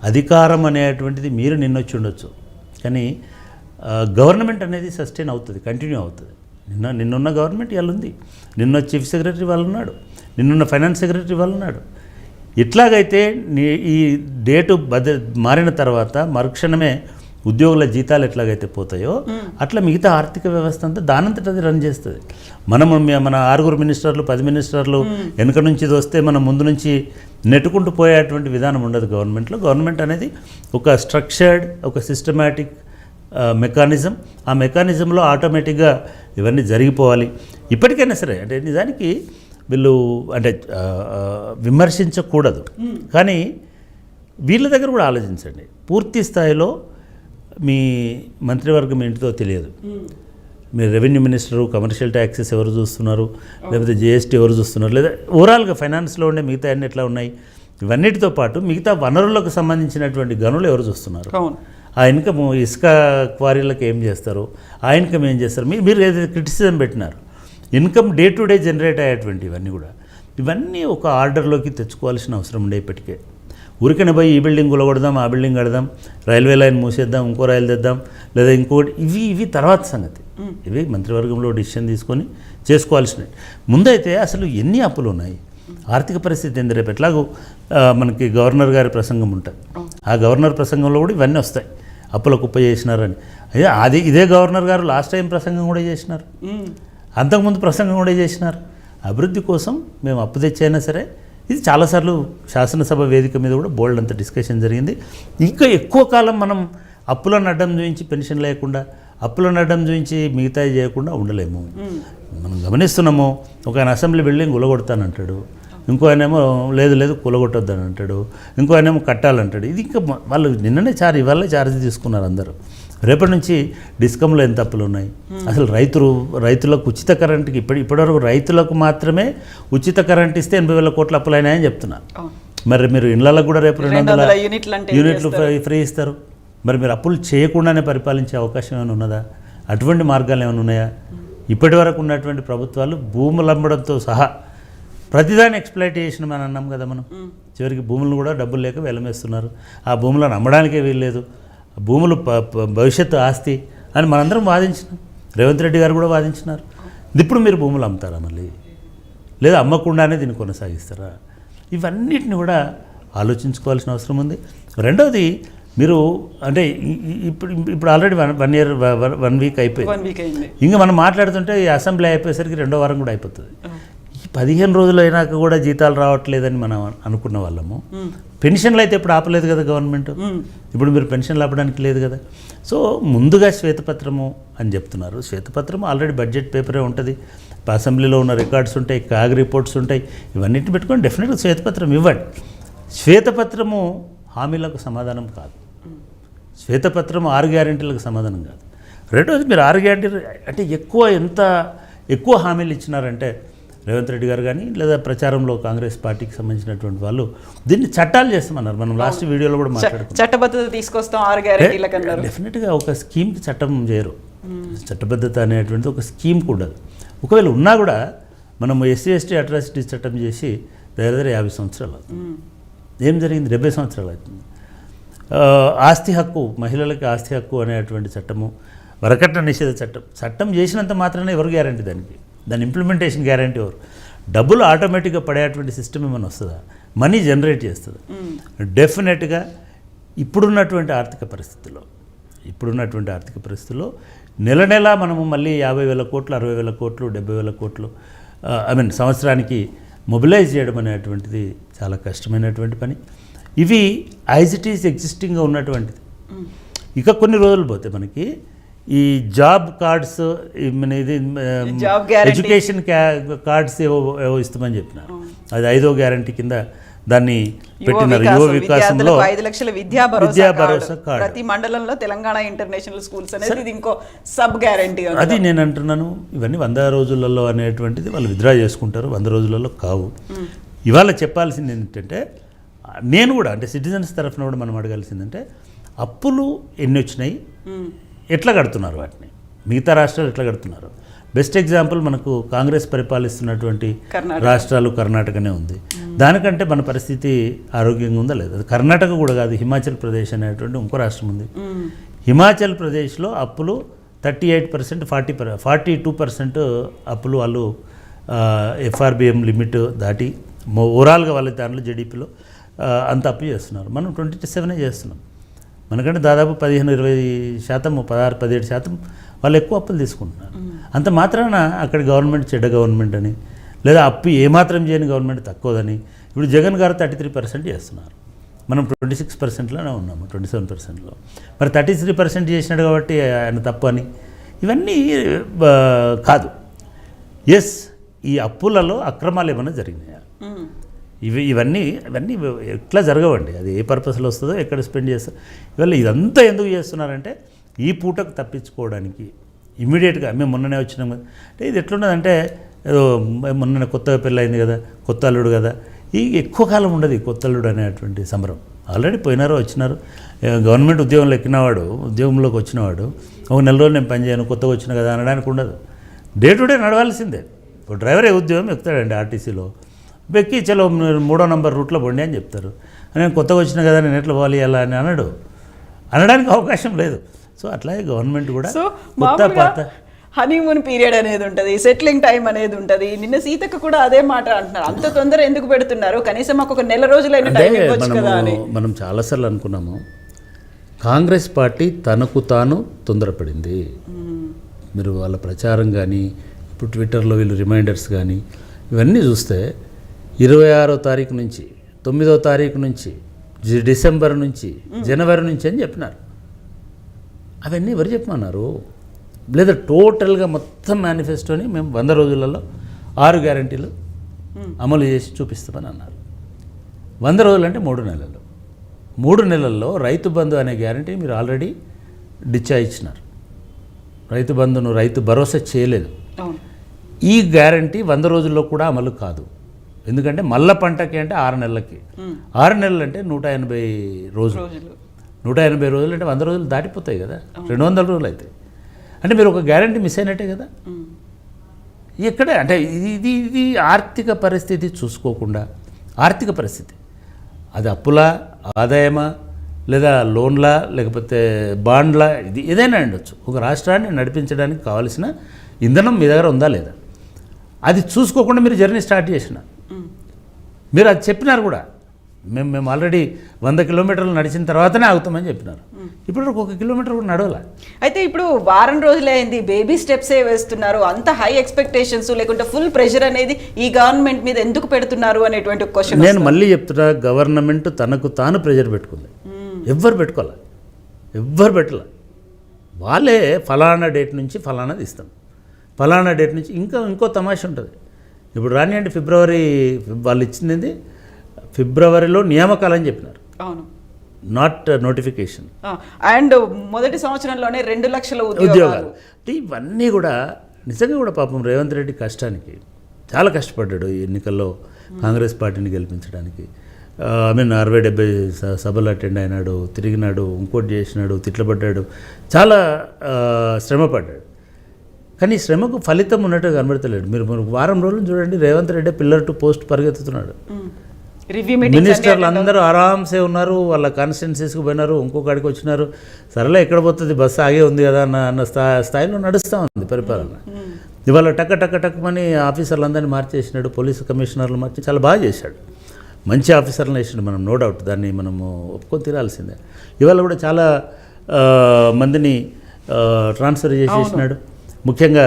అధికారం అనేటువంటిది మీరు నిన్నొచ్చి ఉండొచ్చు, కానీ గవర్నమెంట్ అనేది సస్టైన్ అవుతుంది, కంటిన్యూ అవుతుంది. నిన్నున్న గవర్నమెంట్ ఇవాళ ఉంది, నిన్న చీఫ్ సెక్రటరీ వాళ్ళు ఉన్నాడు, నిన్నున్న ఫైనాన్స్ సెక్రటరీ వాళ్ళు ఉన్నాడు. ఇట్లాగైతే ఈ డేటు మారిన తర్వాత మరుక్షణమే ఉద్యోగుల జీతాలు ఎట్లాగైతే పోతాయో అట్లా మిగతా ఆర్థిక వ్యవస్థ అంతా దానంతట అది రన్ చేస్తుంది. మన 6 మినిస్టర్లు 10 మినిస్టర్లు వెనుక నుంచి ఇది వస్తే మనం ముందు నుంచి నెట్టుకుంటూ పోయేటువంటి విధానం ఉండదు గవర్నమెంట్లో. గవర్నమెంట్ అనేది ఒక స్ట్రక్చర్డ్, ఒక సిస్టమాటిక్ మెకానిజం. ఆ మెకానిజంలో ఆటోమేటిక్గా ఇవన్నీ జరిగిపోవాలి. ఇప్పటికైనా సరే అంటే నిజానికి వీళ్ళు అంటే విమర్శించకూడదు, కానీ వీళ్ళ దగ్గర కూడా ఆలోచించండి. పూర్తి స్థాయిలో మీ మంత్రివర్గం ఏంటిదో తెలియదు. మీరు రెవెన్యూ మినిస్టరు, కమర్షియల్ ట్యాక్సెస్ ఎవరు చూస్తున్నారు, లేకపోతే జిఎస్టీ ఎవరు చూస్తున్నారు, లేదా ఓవరాల్గా ఫైనాన్స్లో ఉండే మిగతా అన్నీ ఎట్లా ఉన్నాయి, ఇవన్నిటితో పాటు మిగతా వనరులకు సంబంధించినటువంటి గనులు ఎవరు చూస్తున్నారు, ఆ ఇన్కమ్ ఇసుక క్వారీలకు ఏం చేస్తారు, ఆ ఇన్కమ్ ఏం చేస్తారు, మీరు ఏదైతే క్రిటిసిజం పెట్టినారు, income day to day generate అయ్యేటువంటి ఇవన్నీ ఒక ఆర్డర్లోకి తెచ్చుకోవాల్సిన అవసరం ఉండే. ఇప్పటికే ఊరికనే పోయి ఈ బిల్డింగ్ కూలగొడదాం, ఆ బిల్డింగ్ కడదాం, రైల్వే లైన్ మూసేద్దాం, ఇంకో రైలు తెద్దాం, లేదా ఇంకోటి, ఇవి తర్వాత సంగతి. ఇవి మంత్రివర్గంలో డిసిషన్ తీసుకొని చేసుకోవాల్సినవి. ముందైతే అసలు ఎన్ని అప్పులు ఉన్నాయి, ఆర్థిక పరిస్థితి ఏంది, రేపు ఎట్లాగో మనకి గవర్నర్ గారి ప్రసంగం ఉంటుంది, ఆ గవర్నర్ ప్రసంగంలో కూడా ఇవన్నీ వస్తాయి. అప్పుల కుప్ప చేసినారని. ఇదే గవర్నర్ గారు లాస్ట్ టైం ప్రసంగం కూడా చేసినారు, అంతకుముందు ప్రసంగం కూడా చేసినారు. అభివృద్ధి కోసం మేము అప్పు తెచ్చైనా సరే, ఇది చాలాసార్లు శాసనసభ వేదిక మీద కూడా బోల్డ్ అంత డిస్కషన్ జరిగింది. ఇంకా ఎక్కువ కాలం మనం అప్పులను అడ్డం చూపించి పెన్షన్ లేకుండా, అప్పులను అడ్డం చూపించి మిగతాయి చేయకుండా ఉండలేము. మనం గమనిస్తున్నాము, ఒక ఆయన అసెంబ్లీ బిల్డింగ్ కూలగొడతానంటాడు, ఇంకో ఆయనేమో లేదు కూలగొట్టొద్దని అంటాడు, ఇంకో ఆయనేమో కట్టాలంటాడు. ఇది ఇంకా వాళ్ళు నిన్ననే ఇవాళ ఛార్జ్ తీసుకున్నారు అందరూ. రేపటి నుంచి డిస్కంలో ఎంత అప్పులు ఉన్నాయి, అసలు రైతులకు ఉచిత కరెంటుకి ఇప్పటివరకు రైతులకు మాత్రమే ఉచిత కరెంట్ ఇస్తే 80,000 కోట్ల అప్పులు అయినాయని చెప్తున్నారు. మరి మీరు ఇళ్లకు కూడా రేపు 200 యూనిట్లు ఫ్రీ ఇస్తారు. మరి మీరు అప్పులు చేయకుండానే పరిపాలించే అవకాశం ఏమైనా ఉన్నదా? అటువంటి మార్గాలు ఏమైనా ఉన్నాయా? ఇప్పటి వరకు ఉన్నటువంటి ప్రభుత్వాలు భూములు అమ్మడంతో సహా ప్రతిదాన్ని ఎక్స్ప్లైట్ చేసిన అని అన్నాం కదా మనం. చివరికి భూములను కూడా డబ్బులు లేక వెలమేస్తున్నారు. ఆ భూములను అమ్మడానికే వీల్లేదు, భూములు భవిష్యత్తు ఆస్తి అని మనందరం వాదించినాం. రేవంత్ రెడ్డి గారు కూడా వాదించినారు. ఇప్పుడు మీరు భూములు అమ్ముతారా మళ్ళీ, లేదా అమ్మకుండానే దీన్ని కొనసాగిస్తారా? ఇవన్నిటిని కూడా ఆలోచించుకోవాల్సిన అవసరం ఉంది. రెండవది, మీరు అంటే ఇప్పుడు ఆల్రెడీ 1 వీక్ అయిపోయింది. ఇంకా మనం మాట్లాడుతుంటే ఈ అసెంబ్లీ అయిపోయేసరికి 2వ వారం కూడా అయిపోతుంది. ఈ 15 రోజులు అయినాక కూడా జీతాలు రావట్లేదని మనం అనుకున్న వాళ్ళము. పెన్షన్లు అయితే ఇప్పుడు ఆపలేదు కదా గవర్నమెంట్, ఇప్పుడు మీరు పెన్షన్లు ఆపడానికి లేదు కదా. సో ముందుగా శ్వేతపత్రము అని చెప్తున్నారు. శ్వేతపత్రం ఆల్రెడీ బడ్జెట్ పేపరే ఉంటుంది. అసెంబ్లీలో ఉన్న రికార్డ్స్ ఉంటాయి, కాగ్ రిపోర్ట్స్ ఉంటాయి, ఇవన్నిటిని పెట్టుకొని డెఫినెట్గా శ్వేతపత్రం ఇవ్వండి. శ్వేతపత్రము హామీలకు సమాధానం కాదు, శ్వేతపత్రం 6 గ్యారెంటీలకు సమాధానం కాదు. రెండోది, మీరు 6 గ్యారెంటీలు అంటే ఎంత ఎక్కువ హామీలు ఇచ్చినారంటే రేవంత్ రెడ్డి గారు కానీ లేదా ప్రచారంలో కాంగ్రెస్ పార్టీకి సంబంధించినటువంటి వాళ్ళు దీన్ని చట్టాలు చేస్తామన్నారు. మనం లాస్ట్ వీడియోలో కూడా మాట్లాడుకున్నాం. చట్టబద్ధత తీసుకొస్తాం 6 గ్యారెంటీలకు అన్నారు. డెఫినెట్గా ఒక స్కీమ్కి చట్టం చేయరు, చట్టబద్ధత అనేటువంటిది ఒక స్కీమ్కి ఉండదు. ఒకవేళ ఉన్నా కూడా మనం ఎస్సీ ఎస్టీ అట్రాసిటీస్ చట్టం చేసి దగ్గర 50 సంవత్సరాలు అవుతుంది. ఏం జరిగింది? 70 సంవత్సరాలు అవుతుంది. ఆస్తి హక్కు, మహిళలకి ఆస్తి హక్కు అనేటువంటి చట్టము, వరకట్న నిషేధ చట్టం చేసినంత మాత్రమే ఎవరు గ్యారంటీ దాని ఇంప్లిమెంటేషన్ గ్యారంటీ ఎవరు? డబ్బులు ఆటోమేటిక్గా పడేటువంటి సిస్టమ్ ఏమైనా వస్తుందా? మనీ జనరేట్ చేస్తుందా? డెఫినెట్గా ఇప్పుడున్నటువంటి ఆర్థిక పరిస్థితుల్లో నెల నెల మనము మళ్ళీ 50,000 కోట్లు, 60,000 కోట్లు, 70,000 కోట్లు సంవత్సరానికి మొబిలైజ్ చేయడం అనేటువంటిది చాలా కష్టమైనటువంటి పని. ఇవి యాజ్ ఇట్ ఈజ్ ఎగ్జిస్టింగ్గా ఉన్నటువంటిది. ఇక కొన్ని రోజులు పోతే మనకి ఈ జాబ్ కార్డ్స్, ఇది ఎడ్యుకేషన్ కార్డ్స్ ఏవో ఇస్తామని చెప్పినారు. అది 5వ గ్యారంటీ కింద దాన్ని పెట్టినారు. యువ వికాసంలో 5 లక్షల విద్యా భరోసా కార్డు ప్రతి మండలంలో తెలంగాణ ఇంటర్నేషనల్ స్కూల్స్ అనేది ఇది ఇంకో సబ్ గ్యారంటీ. అది నేను అంటున్నాను, ఇవన్నీ 100 రోజులలో అనేటువంటిది వాళ్ళు విత్డ్రా చేసుకుంటారు, 100 రోజులలో కావు. ఇవాళ చెప్పాల్సింది ఏంటంటే, నేను కూడా అంటే సిటిజన్స్ తరఫున కూడా మనం అడగాల్సిందంటే, అప్పులు ఎన్ని వచ్చినాయి, ఎట్లా కడుతున్నారు వాటిని, మిగతా రాష్ట్రాలు ఎట్లా కడుతున్నారు? బెస్ట్ ఎగ్జాంపుల్ మనకు కాంగ్రెస్ పరిపాలిస్తున్నటువంటి రాష్ట్రాలు కర్ణాటకనే ఉంది. దానికంటే మన పరిస్థితి ఆరోగ్యంగా ఉందా లేదా? కర్ణాటక కూడా కాదు, హిమాచల్ ప్రదేశ్ అనేటువంటి ఇంకో రాష్ట్రం ఉంది. హిమాచల్ ప్రదేశ్లో అప్పులు 38%, 42% అప్పులు వాళ్ళు FRBM లిమిట్ దాటి ఓవరాల్గా వాళ్ళ దాంట్లో జీడిపిలో అంత అప్పు చేస్తున్నారు. మనం 27 చేస్తున్నాం. మనకంటే దాదాపు 15-20%, 16-17% వాళ్ళు ఎక్కువ అప్పులు తీసుకుంటున్నారు. అంత మాత్రాన అక్కడ గవర్నమెంట్ చెడ్డ గవర్నమెంట్ అని, లేదా అప్పు ఏమాత్రం చేయని గవర్నమెంట్ తక్కువదని. ఇప్పుడు జగన్ గారు 33% చేస్తున్నారు, మనం 26%లోనే ఉన్నాము, 27%లో. మరి 33% చేసినాడు కాబట్టి ఆయన తప్పు అని ఇవన్నీ కాదు. ఎస్, ఈ అప్పులలో అక్రమాలు ఏమైనా జరిగినాయా? ఇవన్నీ ఎట్లా జరగవండి. అది ఏ పర్పస్లో వస్తుందో, ఎక్కడ స్పెండ్ చేస్తారో. ఇవాళ ఇదంతా ఎందుకు చేస్తున్నారంటే ఈ పూటకు తప్పించుకోవడానికి. ఇమ్మీడియట్గా మేము మొన్ననే వచ్చినాం కదా అంటే, ఇది ఎట్లున్నదంటే ఏదో మొన్న కొత్తగా పెళ్ళయింది కదా, కొత్త అల్లుడు కదా, ఈ ఎక్కువ కాలం ఉండదు ఈ కొత్త అల్లుడు అనేటువంటి సంబరం. ఆల్రెడీ పోయినారు, వచ్చినారు. గవర్నమెంట్ ఉద్యోగంలో ఎక్కినవాడు, ఉద్యోగంలోకి వచ్చినవాడు ఒక నెల రోజులు నేను పని చేయను, కొత్తగా వచ్చిన కదా అనడానికి ఉండదు. డే టు డే నడవాల్సిందే. ఇప్పుడు డ్రైవరే ఉద్యోగం ఎక్కుతాడండి ఆర్టీసీలో, ఎక్కి చలో 3వ నంబర్ రూట్లో పోండి అని చెప్తారు. నేను కొత్తగా వచ్చిన కదా, నేను ఎట్లా పోవాలి అలా అని అనడానికి అవకాశం లేదు. సో అట్లాగే గవర్నమెంట్ కూడా కొత్త పాత హనీమూన్ పీరియడ్ అనేది ఉంటుంది, సెటిలింగ్ టైం అనేది ఉంటుంది. నిన్న సీతక్క కూడా అదే మాట అంటున్నారు, అంత తొందర ఎందుకు పెడుతున్నారు, కనీసం మాకు ఒక నెల రోజులైన టైం ఇవ్వచ్చు కదా అని. మనం చాలాసార్లు అనుకున్నాము, కాంగ్రెస్ పార్టీ తనకు తాను తొందరపడింది. మీరు వాళ్ళ ప్రచారం కానీ, ఇప్పుడు ట్విట్టర్లో వీళ్ళు రిమైండర్స్ కానీ ఇవన్నీ చూస్తే 26వ తారీఖు నుంచి 9వ తారీఖు నుంచి డిసెంబర్ నుంచి జనవరి నుంచి అని చెప్పినారు. అవన్నీ ఎవరు చెప్పమన్నారు? లేదా టోటల్గా మొత్తం మేనిఫెస్టోని మేము 100 రోజులలో 6 గ్యారంటీలు అమలు చేసి చూపిస్తామని అన్నారు. 100 రోజులు అంటే 3 నెలలు. 3 నెలల్లో రైతు బంధు అనే గ్యారంటీ మీరు ఆల్రెడీ ఇచ్చినారు. రైతు బంధును రైతు భరోసా చేయలేదు. ఈ గ్యారంటీ 100 రోజుల్లో కూడా అమలు కాదు. ఎందుకంటే మల్ల పంటకి అంటే 6 నెలలకి, 6 నెలలు అంటే 180 రోజులు. 180 రోజులు అంటే 100 రోజులు దాటిపోతాయి కదా, 200 రోజులు అయితే. అంటే మీరు ఒక గ్యారంటీ మిస్ అయినట్టే కదా. ఇక్కడే అంటే ఇది ఆర్థిక పరిస్థితి చూసుకోకుండా, ఆర్థిక పరిస్థితి అది అప్పులా, ఆదాయమా, లేదా లోన్లా, లేకపోతే బాండ్లా, ఇది ఏదైనా ఉండొచ్చు. ఒక రాష్ట్రాన్ని నడిపించడానికి కావాల్సిన ఇంధనం మీ దగ్గర ఉందా లేదా, అది చూసుకోకుండా మీరు జర్నీ స్టార్ట్ చేసిన. మీరు అది చెప్పినారు కూడా, మేము ఆల్రెడీ 100 కిలోమీటర్లు నడిచిన తర్వాతనే ఆగుతామని చెప్పినారు. ఇప్పుడు 1 కిలోమీటర్ కూడా నడవాల. అయితే ఇప్పుడు వారం రోజులే అయింది, బేబీ స్టెప్సే వేస్తున్నారు. అంత హై ఎక్స్పెక్టేషన్స్ లేకుంటే ఫుల్ ప్రెషర్ అనేది ఈ గవర్నమెంట్ మీద ఎందుకు పెడుతున్నారు అనేటువంటి క్వశ్చన్. నేను మళ్ళీ చెప్తున్నా, గవర్నమెంట్ తనకు తాను ప్రెషర్ పెట్టుకుంది. ఎవ్వరు పెట్టుకోలే, ఎవ్వరు పెట్టలే. వాళ్ళే ఫలానా డేట్ నుంచి ఫలానాది ఇస్తాం, ఫలానా డేట్ నుంచి ఇంకో తమాషా ఉంటుంది. ఇప్పుడు రానియండి ఫిబ్రవరి వాళ్ళు ఇచ్చింది ఫిబ్రవరిలో నియామకాలని చెప్పినారు, అవును, నాట్ నోటిఫికేషన్. అండ్ మొదటి సంవత్సరంలోనే 2 లక్షల ఉద్యోగాలు. ఇవన్నీ కూడా నిజంగా కూడా పాపం రేవంత్ రెడ్డి కష్టానికి చాలా కష్టపడ్డాడు ఈ ఎన్నికల్లో కాంగ్రెస్ పార్టీని గెలిపించడానికి. 60-70 సభలు అటెండ్ అయినాడు, తిరిగినాడు, ఇంకోటి చేసినాడు, తిట్లబడ్డాడు, చాలా శ్రమపడ్డాడు. కానీ శ్రమకు ఫలితం ఉన్నట్టు కనబడతలేడు. మీరు వారం రోజులు చూడండి, Revanth Reddy pillar to post పరిగెత్తుతున్నాడు. మినిస్టర్లు అందరూ ఆరామ్సే ఉన్నారు, వాళ్ళ కాన్స్టిట్యున్సీస్కి పోయినారు, ఇంకొకడికి వచ్చినారు. సరేలే ఎక్కడ పోతుంది, బస్సు ఆగే ఉంది కదా అన్న స్థాయిలో నడుస్తూ ఉంది పరిపాలన. ఇవాళ టక్ ఆఫీసర్లు అందరినీ మార్చేసినాడు, పోలీసు కమిషనర్లు మార్చి చాలా బాగా చేశాడు, మంచి ఆఫీసర్లను వేసినాడు. మనం నో డౌట్ దాన్ని మనము ఒప్పుకొని తీరాల్సిందే. ఇవాళ కూడా చాలా మందిని ట్రాన్స్ఫర్ చేసేసినాడు. ముఖ్యంగా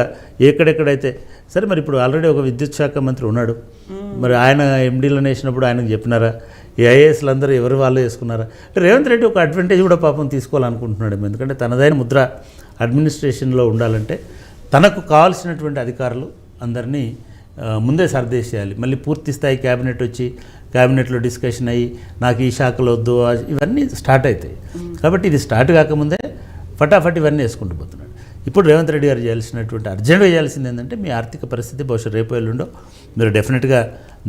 ఎక్కడెక్కడైతే సరే, మరి ఇప్పుడు ఆల్రెడీ ఒక విద్యుత్ శాఖ మంత్రి ఉన్నాడు, మరి ఆయన ఎండీలను వేసినప్పుడు ఆయనకు చెప్పినారా? ఈ ఐఏఎస్లు అందరూ ఎవరు వాళ్ళు వేసుకున్నారా? రేవంత్ రెడ్డి ఒక అడ్వాంటేజ్ కూడా పాపం తీసుకోవాలనుకుంటున్నాడు. ఎందుకంటే తనదైన ముద్ర అడ్మినిస్ట్రేషన్లో ఉండాలంటే తనకు కావాల్సినటువంటి అధికారులు అందరినీ ముందే సర్దేసేయాలి. మళ్ళీ పూర్తి స్థాయి క్యాబినెట్ వచ్చి క్యాబినెట్లో డిస్కషన్ అయ్యి నాకు ఈ శాఖలు వద్దు, ఇవన్నీ స్టార్ట్ అవుతాయి. కాబట్టి ఇది స్టార్ట్ కాకముందే ఫటాఫట్ ఇవన్నీ వేసుకుంటూ పోతున్నాడు. ఇప్పుడు రేవంత్ రెడ్డి గారు చేయాల్సినటువంటి అర్జెంట్గా చేయాల్సింది ఏంటంటే, మీ ఆర్థిక పరిస్థితి బహుశా రేపు ఎల్లుండో మీరు డెఫినెట్గా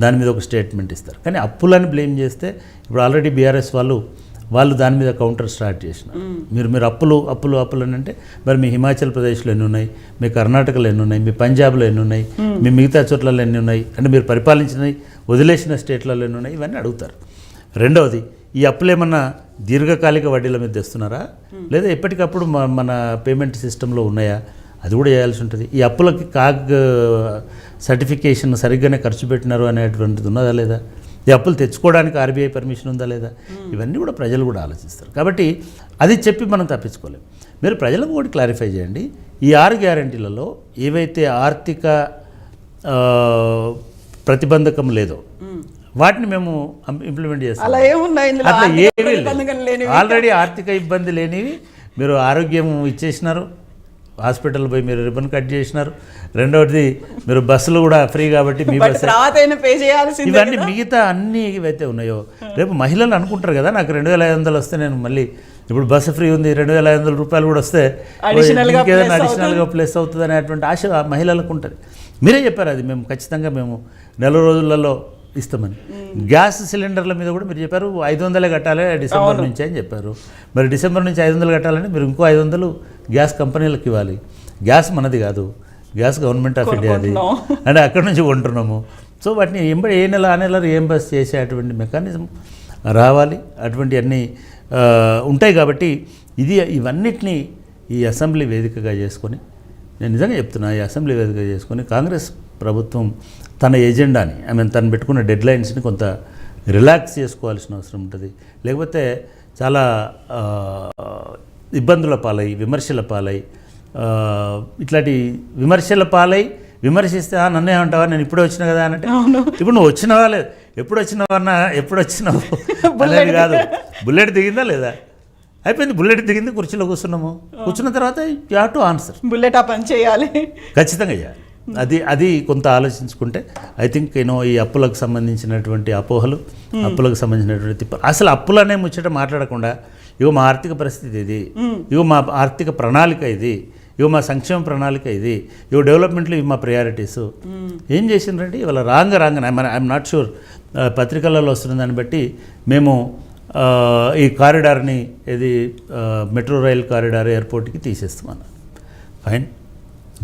దాని మీద ఒక స్టేట్మెంట్ ఇస్తారు. కానీ అప్పులని బ్లేమ్ చేస్తే ఇప్పుడు ఆల్రెడీ బీఆర్ఎస్ వాళ్ళు దాని మీద కౌంటర్ స్టార్ట్ చేసినారు. మీరు అప్పులు అని అంటే, మరి మీ హిమాచల్ ప్రదేశ్లో ఎన్ని ఉన్నాయి, మీ కర్ణాటకలో ఎన్ని ఉన్నాయి, మీ పంజాబ్లో ఎన్ని ఉన్నాయి, మీ మిగతా చోట్లలో ఎన్ని ఉన్నాయి, అంటే మీరు పరిపాలించినవి వదిలేసిన స్టేట్లలో ఎన్ని ఉన్నాయి, ఇవన్నీ అడుగుతారు. రెండవది, ఈ అప్పులు ఏమన్నా దీర్ఘకాలిక వడ్డీల మీద తెస్తున్నారా, లేదా ఎప్పటికప్పుడు మన పేమెంట్ సిస్టంలో ఉన్నాయా, అది కూడా చేయాల్సి ఉంటుంది. ఈ అప్పులకి సర్టిఫికేషన్ సరిగ్గానే ఖర్చు పెట్టినారు అనేటువంటిది ఉన్నదా లేదా, ఈ అప్పులు తెచ్చుకోవడానికి ఆర్బీఐ పర్మిషన్ ఉందా లేదా, ఇవన్నీ కూడా ప్రజలు కూడా ఆలోచిస్తారు. కాబట్టి అది చెప్పి మనం తప్పించుకోలేము. మీరు ప్రజలకు కూడా క్లారిఫై చేయండి, ఈ 6 గ్యారంటీలలో ఏవైతే ఆర్థిక ప్రతిబంధకం లేదో వాటిని మేము ఇంప్లిమెంట్ చేస్తాం. అట్లా ఏమీ లేదు. ఆల్రెడీ ఆర్థిక ఇబ్బంది లేనివి మీరు ఆరోగ్యం ఇచ్చేసినారు, హాస్పిటల్ పోయి మీరు రిబన్ కట్ చేసినారు. రెండవది, మీరు బస్సులు కూడా ఫ్రీ కాబట్టి మీ బస్సు ఇవన్నీ మిగతా అన్నీ ఏవైతే ఉన్నాయో, రేపు మహిళలు అనుకుంటారు కదా, నాకు 2500 వస్తే నేను మళ్ళీ ఇప్పుడు బస్సు ఫ్రీ ఉంది, 2500 రూపాయలు కూడా వస్తే ఇంకేదైనా అడిషనల్గా ప్లస్ అవుతుంది అనేటువంటి ఆశ మహిళలకు ఉంటుంది. మీరే చెప్పారు అది మేము ఖచ్చితంగా మేము 4 రోజులలో ఇస్తామని. గ్యాస్ సిలిండర్ల మీద కూడా మీరు చెప్పారు 500 కట్టాలి డిసెంబర్ నుంచి అని చెప్పారు. మరి డిసెంబర్ నుంచి 500 కట్టాలంటే మీరు ఇంకో 500 గ్యాస్ కంపెనీలకు ఇవ్వాలి. గ్యాస్ మనది కాదు, గ్యాస్ గవర్నమెంట్ ఆఫ్ ఇండియాది, అంటే అక్కడి నుంచి కొంటున్నాము. సో వాటిని ఏ నెల ఆ నెల రియంబర్స్ చేసే అటువంటి మెకానిజం రావాలి. అటువంటి అన్నీ ఉంటాయి. కాబట్టి ఇవన్నిటినీ ఈ అసెంబ్లీ వేదికగా చేసుకొని, నేను నిజంగా చెప్తున్నా, ఈ అసెంబ్లీ వేదికగా చేసుకొని కాంగ్రెస్ ప్రభుత్వం తన ఎజెండాని తను పెట్టుకున్న డెడ్లైన్స్ని కొంత రిలాక్స్ చేసుకోవాల్సిన అవసరం ఉంటుంది. లేకపోతే చాలా ఇబ్బందుల పాలై, విమర్శల పాలై, ఇట్లాంటి విమర్శల పాలై విమర్శిస్తే నన్నే అంటావా, నేను ఇప్పుడే వచ్చినా కదా అంటే, ఇప్పుడు నువ్వు వచ్చినావా లేదు, ఎప్పుడు వచ్చినావు అనేది కాదు, బుల్లెట్ దిగిందా లేదా, అయిపోయింది, బుల్లెట్ దిగింది, కుర్చీలో కూర్చున్న తర్వాత you have to answer. Bullet ఆ పని చేయాలి, ఖచ్చితంగా చేయాలి. అది కొంత ఆలోచించుకుంటే ఐ థింక్ ఈ అప్పులకు సంబంధించినటువంటి అపోహలు, అప్పులకు సంబంధించినటువంటి అసలు అప్పులనే ముచ్చట మాట్లాడకుండా, ఇగో మా ఆర్థిక పరిస్థితి ఇది, ఇగో మా ఆర్థిక ప్రణాళిక ఇది, ఇగో మా సంక్షేమ ప్రణాళిక ఇది, ఇగో డెవలప్మెంట్లో ఇవి మా ప్రయారిటీస్ ఏం చేసిండ్రంటే ఇవాళ రాంగ్ ఐఎమ్ నాట్ షూర్, పత్రికలలో వస్తున్న దాన్ని బట్టి మేము ఈ కారిడార్ని మెట్రో రైల్ కారిడార్ ఎయిర్పోర్ట్కి తీసేస్తామన్నా. ఫైన్,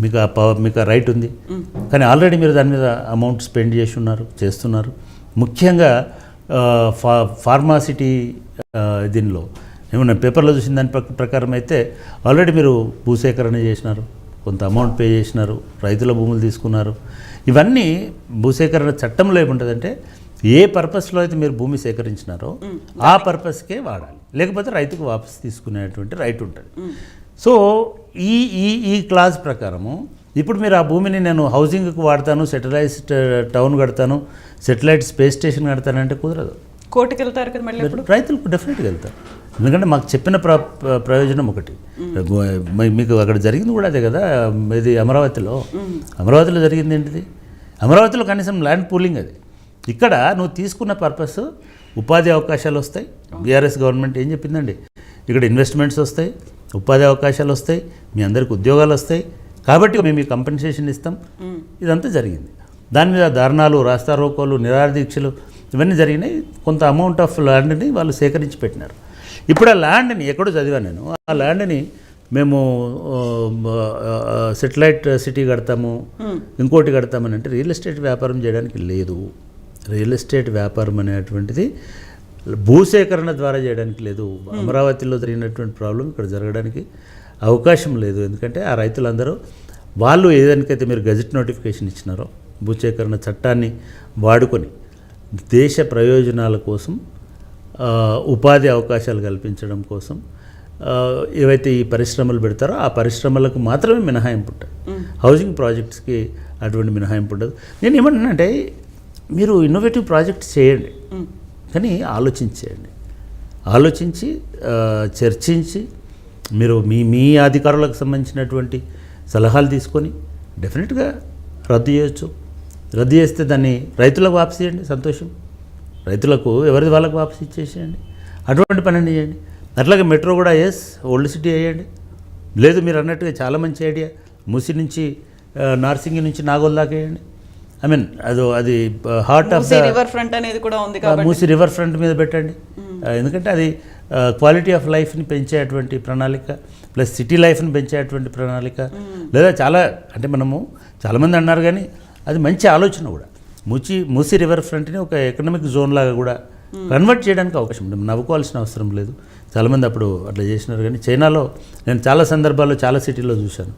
మీకు రైట్ ఉంది, కానీ ఆల్రెడీ మీరు దాని మీద అమౌంట్ స్పెండ్ చేస్తున్నారు. ముఖ్యంగా ఫార్మాసిటీ దీనిలో ఏమన్నా పేపర్లో చూసిన దాని ప్రకారం అయితే ఆల్రెడీ మీరు భూసేకరణ చేసినారు, కొంత అమౌంట్ పే చేసినారు, రైతుల భూములు తీసుకున్నారు. ఇవన్నీ భూసేకరణ చట్టంలో ఏముంటుందంటే, ఏ పర్పస్లో అయితే మీరు భూమి సేకరించినారో ఆ పర్పస్కే వాడాలి, లేకపోతే రైతుకు వాపసు తీసుకునేటువంటి రైట్ ఉంటుంది. సో ఈ క్లాజ్ ప్రకారము ఇప్పుడు మీరు ఆ భూమిని నేను హౌసింగ్కి వాడతాను, సెటిలైజ్డ్ టౌన్ కడతాను, సెటిలైట్ స్పేస్ స్టేషన్ కడతానంటే కుదరదు. కోర్టుకి వెళ్తారు కదా మళ్ళీ. రైతులకు డెఫినెట్గా వెళ్తారు. ఎందుకంటే మాకు చెప్పిన ప్రయోజనం ఒకటి. మీకు అక్కడ జరిగింది కూడా అదే కదా, ఇది అమరావతిలో జరిగింది ఏంటిది? అమరావతిలో కనీసం ల్యాండ్ పూలింగ్ అది. ఇక్కడ నువ్వు తీసుకున్న పర్పస్ ఉపాధి అవకాశాలు వస్తాయి. బీఆర్ఎస్ గవర్నమెంట్ ఏం చెప్పిందండి, ఇక్కడ ఇన్వెస్ట్మెంట్స్ వస్తాయి, ఉపాధి అవకాశాలు వస్తాయి, మీ అందరికి ఉద్యోగాలు వస్తాయి, కాబట్టి మేము ఈ కంపెన్సేషన్ ఇస్తాం. ఇదంతా జరిగింది. దాని మీద ధర్నాలు, రాస్తారోకోలు, నిరాదీక్షలు ఇవన్నీ జరిగినాయి. కొంత అమౌంట్ ఆఫ్ ల్యాండ్ని వాళ్ళు సేకరించి పెట్టినారు. ఇప్పుడు ఆ ల్యాండ్ని ఎక్కడో చదివాను నేను, ఆ ల్యాండ్ని మేము సెటిలైట్ సిటీ కడతాము, ఇంకోటి కడతామని అంటే రియల్ ఎస్టేట్ వ్యాపారం చేయడానికి లేదు. రియల్ ఎస్టేట్ వ్యాపారం అనేటువంటిది భూసేకరణ ద్వారా చేయడానికి లేదు. అమరావతిలో జరిగినటువంటి ప్రాబ్లం ఇక్కడ జరగడానికి అవకాశం లేదు. ఎందుకంటే ఆ రైతులందరూ వాళ్ళు ఏదానికైతే మీరు గజెట్ నోటిఫికేషన్ ఇచ్చినారో భూసేకరణ చట్టాన్ని వాడుకొని దేశ ప్రయోజనాల కోసం, ఉపాధి అవకాశాలు కల్పించడం కోసం ఏవైతే ఈ పరిశ్రమలు పెడతారో ఆ పరిశ్రమలకు మాత్రమే మినహాయింపు ఉంటాయి. హౌసింగ్ ప్రాజెక్ట్స్కి అటువంటి మినహాయింపు ఉండదు. నేను ఏమంటున్నానంటే మీరు ఇన్నోవేటివ్ ప్రాజెక్ట్స్ చేయండి, కానీ ఆలోచించేయండి. ఆలోచించి చర్చించి మీరు మీ అధికారులకు సంబంధించినటువంటి సలహాలు తీసుకొని డెఫినెట్గా రద్దు చేయొచ్చు. రద్దు చేస్తే దాన్ని రైతులకు వాపసు చేయండి, సంతోషం. రైతులకు ఎవరిది వాళ్ళకి వాపసు ఇచ్చేసేయండి, అటువంటి పని చేయండి. అట్లాగే మెట్రో కూడా ఓల్డ్ సిటీ వేయండి. లేదు మీరు అన్నట్టుగా చాలా మంచి ఐడియా, మూసి నుంచి నార్సింగి నుంచి నాగోల్ దాకా వేయండి. ఐ మీన్ అది heart of the river front అనేది కూడా ఉంది, మూసి రివర్ ఫ్రంట్ మీద పెట్టండి. ఎందుకంటే అది క్వాలిటీ ఆఫ్ లైఫ్ని పెంచేటువంటి ప్రణాళిక, ప్లస్ సిటీ లైఫ్ని పెంచేటువంటి ప్రణాళిక. లేదా చాలా అంటే మనము చాలామంది అన్నారు, కానీ అది మంచి ఆలోచన కూడా. మూసి రివర్ ఫ్రంట్ని ఒక ఎకనామిక్ జోన్ లాగా కూడా కన్వర్ట్ చేయడానికి అవకాశం ఉంది. నవ్వుకోవాల్సిన అవసరం లేదు. చాలామంది అప్పుడు అట్లా చేసినారు. కానీ చైనాలో నేను చాలా సందర్భాల్లో చాలా సిటీల్లో చూశాను.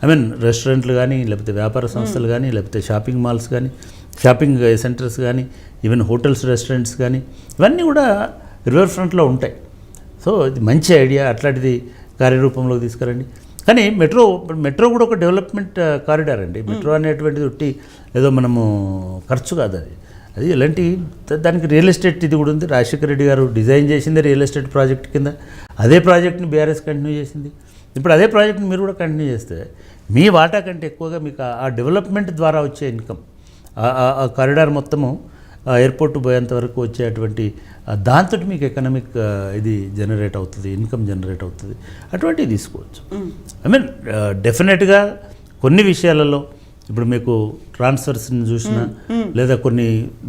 ఐ మీన్ రెస్టారెంట్లు కానీ, లేకపోతే వ్యాపార సంస్థలు కానీ, లేకపోతే షాపింగ్ మాల్స్ కానీ, షాపింగ్ సెంటర్స్ కానీ, ఈవెన్ హోటల్స్, రెస్టారెంట్స్ కానీ, ఇవన్నీ కూడా రివర్ ఫ్రంట్లో ఉంటాయి. సో ఇది మంచి ఐడియా, అట్లాంటిది కార్యరూపంలోకి తీసుకురండి. కానీ మెట్రో కూడా ఒక డెవలప్మెంట్ కారిడార్ అండి. మెట్రో అనేటువంటిది ఒట్టి ఏదో మనము ఖర్చు కాదు, అది ఎలాంటి దానికి రియల్ ఎస్టేట్ ఇది కూడా ఉంది. రాజశేఖర రెడ్డి గారు డిజైన్ చేసింది రియల్ ఎస్టేట్ ప్రాజెక్ట్ కింద. అదే ప్రాజెక్ట్ని బీఆర్ఎస్ కంటిన్యూ చేసింది. ఇప్పుడు అదే ప్రాజెక్ట్ని మీరు కూడా కంటిన్యూ చేస్తే మీ వాటా కంటే ఎక్కువగా మీకు ఆ డెవలప్మెంట్ ద్వారా వచ్చే ఇన్కమ్, ఆ కారిడార్ మొత్తము ఎయిర్పోర్ట్ పోయేంత వరకు వచ్చేటువంటి దాంతో మీకు ఎకనామిక్ ఇది జనరేట్ అవుతుంది, ఇన్కమ్ జనరేట్ అవుతుంది. అటువంటివి తీసుకోవచ్చు. ఐ మీన్ డెఫినెట్గా కొన్ని విషయాలలో ఇప్పుడు మీకు ట్రాన్స్ఫర్స్ని చూసినా, లేదా కొన్ని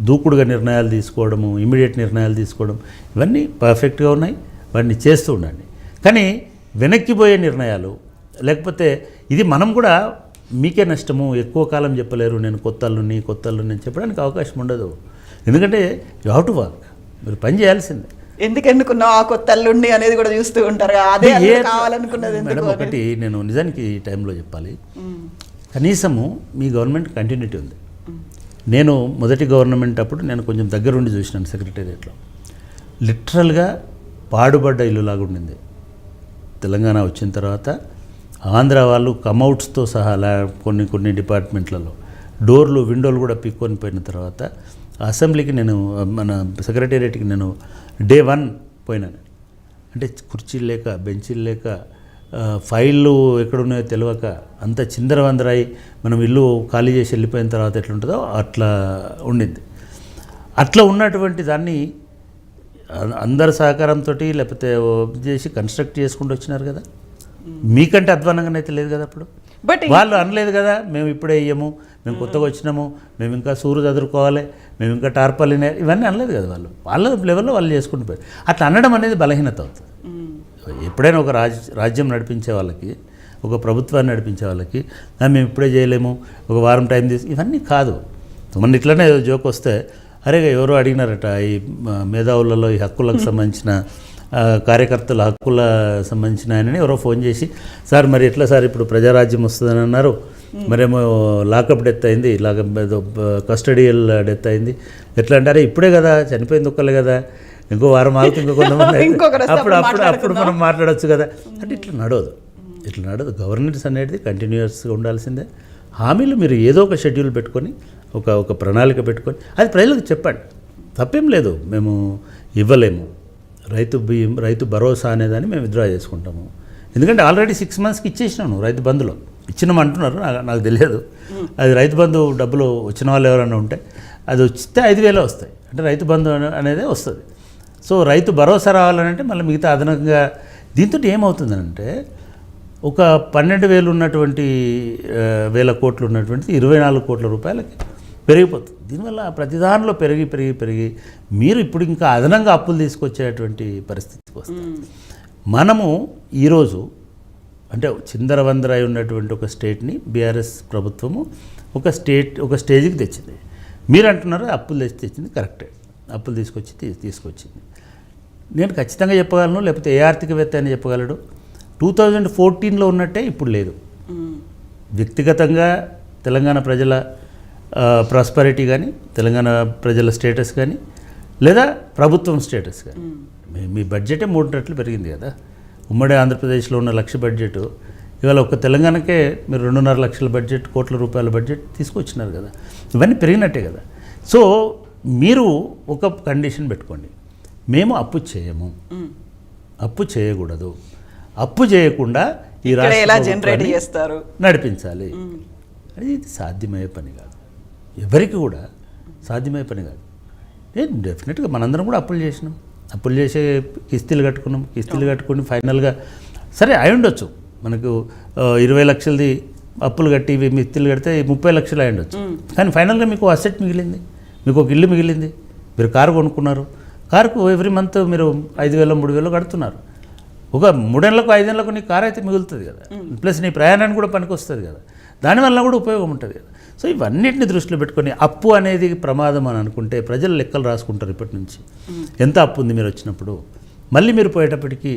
దూకుడుగా నిర్ణయాలు తీసుకోవడము, ఇమీడియట్ నిర్ణయాలు తీసుకోవడం, ఇవన్నీ పర్ఫెక్ట్గా ఉన్నాయి. వాటిని చేస్తూ ఉండండి. కానీ వెనక్కిపోయే నిర్ణయాలు, లేకపోతే ఇది మనం కూడా మీకే నష్టము, ఎక్కువ కాలం చెప్పలేరు, నేను కొత్త అల్లుని అని చెప్పడానికి అవకాశం ఉండదు. ఎందుకంటే యూ హ్యావ్ టు వర్క్, మీరు పని చేయాల్సిందే. ఎందుకు ఎన్నుకున్నావు ఆ కొత్త అల్లుండి అనేది కూడా చూస్తూ ఉంటారు. అదే కావాలనుకున్నది మేడం. ఒకటి నేను నిజానికి ఈ టైంలో చెప్పాలి, కనీసము మీ గవర్నమెంట్ కంటిన్యూటీ ఉంది. నేను మొదటి గవర్నమెంట్ అప్పుడు నేను కొంచెం దగ్గరుండి చూసినాను సెక్రటేరియట్లో. లిటరల్గా పాడుబడ్డ ఇల్లులాగా ఉండింది. తెలంగాణ వచ్చిన తర్వాత ఆంధ్ర వాళ్ళు కమౌట్స్తో సహా కొన్ని డిపార్ట్మెంట్లలో డోర్లు, విండోలు కూడా పిక్కొని పోయిన తర్వాత అసెంబ్లీకి నేను, మన సెక్రటేరియట్కి నేను డే 1 పోయినాను. అంటే కుర్చీలు లేక, బెంచీలు లేక, ఫైళ్ళు ఎక్కడున్నాయో తెలియక, అంత చిందరవందరై మనం ఇల్లు ఖాళీ చేసి వెళ్ళిపోయిన తర్వాత ఎట్లుంటుందో అట్లా ఉండింది. అట్లా ఉన్నటువంటి దాన్ని అందరి సహకారంతో లేకపోతే చేసి కన్స్ట్రక్ట్ చేసుకుంటూ వచ్చినారు కదా. మీకంటే అధ్వానంగానైతే లేదు కదా. అప్పుడు బట్ వాళ్ళు అనలేదు కదా, మేము ఇప్పుడే వేయము, మేము కొత్తగా వచ్చినాము, మేము ఇంకా సూరు చదువుకోవాలి, మేము ఇంకా టార్పాలినే, ఇవన్నీ అనలేదు కదా. వాళ్ళ లెవెల్లో వాళ్ళు చేసుకుంటూ పోయారు. అట్లా అనడం అనేది బలహీనత అవుతుంది. ఎప్పుడైనా ఒక రాజ్యం నడిపించే వాళ్ళకి, ఒక ప్రభుత్వాన్ని నడిపించే వాళ్ళకి మేము ఇప్పుడే చేయలేము, ఒక వారం టైం తీసి, ఇవన్నీ కాదు. మన ఇట్లనే జోక్ వస్తే, అరే ఎవరో అడిగినారట ఈ మేధావులలో ఈ హక్కులకు సంబంధించిన కార్యకర్తల హక్కుల సంబంధించిన ఆయనని ఎవరో ఫోన్ చేసి, సార్ మరి ఎట్లా సార్ ఇప్పుడు ప్రజారాజ్యం వస్తుందని అన్నారు, మరేమో లాకప్ డెత్ అయింది, కస్టడియల్ డెత్ అయింది, ఎట్లా అంటారే ఇప్పుడే కదా చనిపోయింది ఒక్కలే కదా, ఇంకో వారం ఆగితే ఇంకో కొంతమంది అప్పుడు మనం మాట్లాడవచ్చు కదా. అంటే ఇట్లా నడవదు. గవర్నెన్స్ అనేది కంటిన్యూస్గా ఉండాల్సిందే. హామీలు మీరు ఏదో ఒక షెడ్యూల్ పెట్టుకొని, ఒక ప్రణాళిక పెట్టుకొని అది ప్రజలకు చెప్పండి. తప్పేం లేదు, మేము ఇవ్వలేము, రైతు బియ్యం, రైతు భరోసా అనేదాన్ని మేము విత్డ్రా చేసుకుంటాము. ఎందుకంటే ఆల్రెడీ 6 monthsకి ఇచ్చేసినాను రైతు బంధులో. ఇచ్చినాం అంటున్నారు, నాకు తెలియదు. అది రైతు బంధు డబ్బులు వచ్చిన వాళ్ళు ఎవరైనా ఉంటే అది వస్తే 5,000 వస్తాయి. అంటే రైతు బంధు అనేది వస్తుంది. సో రైతు భరోసా రావాలంటే మళ్ళీ మిగతా అదనంగా దీంతో ఏమవుతుందంటే ఒక 12,000 ఉన్నటువంటి 1,000 కోట్లు ఉన్నటువంటిది 24 కోట్ల రూపాయలకి పెరిగిపోతుంది. దీనివల్ల ప్రతి దానిలో పెరిగి మీరు ఇప్పుడు ఇంకా అదనంగా అప్పులు తీసుకొచ్చేటువంటి పరిస్థితికి వస్తుంది. మనము ఈరోజు అంటే చిందరవందరై ఉన్నటువంటి ఒక స్టేట్ని బీఆర్ఎస్ ప్రభుత్వము ఒక స్టేజ్కి తెచ్చింది. మీరు అంటున్నారు అప్పులు తెచ్చింది కరెక్టే, అప్పులు తీసుకొచ్చింది. నేను ఖచ్చితంగా చెప్పగలను, లేకపోతే ఏ ఆర్థికవేత్త అని చెప్పగలడు, 2014లో ఉన్నట్టే ఇప్పుడు లేదు. వ్యక్తిగతంగా తెలంగాణ ప్రజల ప్రాస్పరిటీ కానీ, తెలంగాణ ప్రజల స్టేటస్ కానీ, లేదా ప్రభుత్వం స్టేటస్ కానీ, మీ బడ్జెటే 3 రెట్లు పెరిగింది కదా. ఉమ్మడి ఆంధ్రప్రదేశ్లో ఉన్న 1,00,000 బడ్జెట్ ఇవాళ ఒక్క తెలంగాణకే మీరు 2.5 లక్షల బడ్జెట్, కోట్ల రూపాయల బడ్జెట్ తీసుకొచ్చినారు కదా. ఇవన్నీ పెరిగినట్టే కదా. సో మీరు ఒక కండిషన్ పెట్టుకోండి, మేము అప్పు చేయము, అప్పు చేయకూడదు, అప్పు చేయకుండా ఈ రాష్ట్రం నడిపించాలి. అది సాధ్యమయ్యే పని కాదు, ఎవరికి కూడా సాధ్యమయ్యే పని కాదు. డెఫినెట్గా మనందరం కూడా అప్పులు చేసినాం, అప్పులు చేసే కిస్తీలు కట్టుకుని ఫైనల్గా సరే అయి ఉండొచ్చు మనకు 20 లక్షలది అప్పులు కట్టి మిత్తులు కడితే 30 లక్షలు అయి ఉండొచ్చు. కానీ ఫైనల్గా మీకు అసెట్ మిగిలింది, మీకు ఒక ఇల్లు మిగిలింది, మీరు కారు కొనుక్కున్నారు. కారుకు ఎవ్రీ మంత్ మీరు 5,000 3,000 కడుతున్నారు. ఒక 3 ఏళ్ళకు 5 ఏళ్ళకు నీ కారు అయితే మిగులుతుంది కదా, ప్లస్ నీ ప్రయాణానికి కూడా పనికి వస్తుంది కదా, దానివల్ల కూడా ఉపయోగం ఉంటుంది కదా. సో ఇవన్నిటిని దృష్టిలో పెట్టుకొని అప్పు అనేది ప్రమాదం అని అనుకుంటే ప్రజలు లెక్కలు రాసుకుంటారు ఇప్పటి నుంచి. ఎంత అప్పు ఉంది మీరు వచ్చినప్పుడు, మళ్ళీ మీరు పోయేటప్పటికి,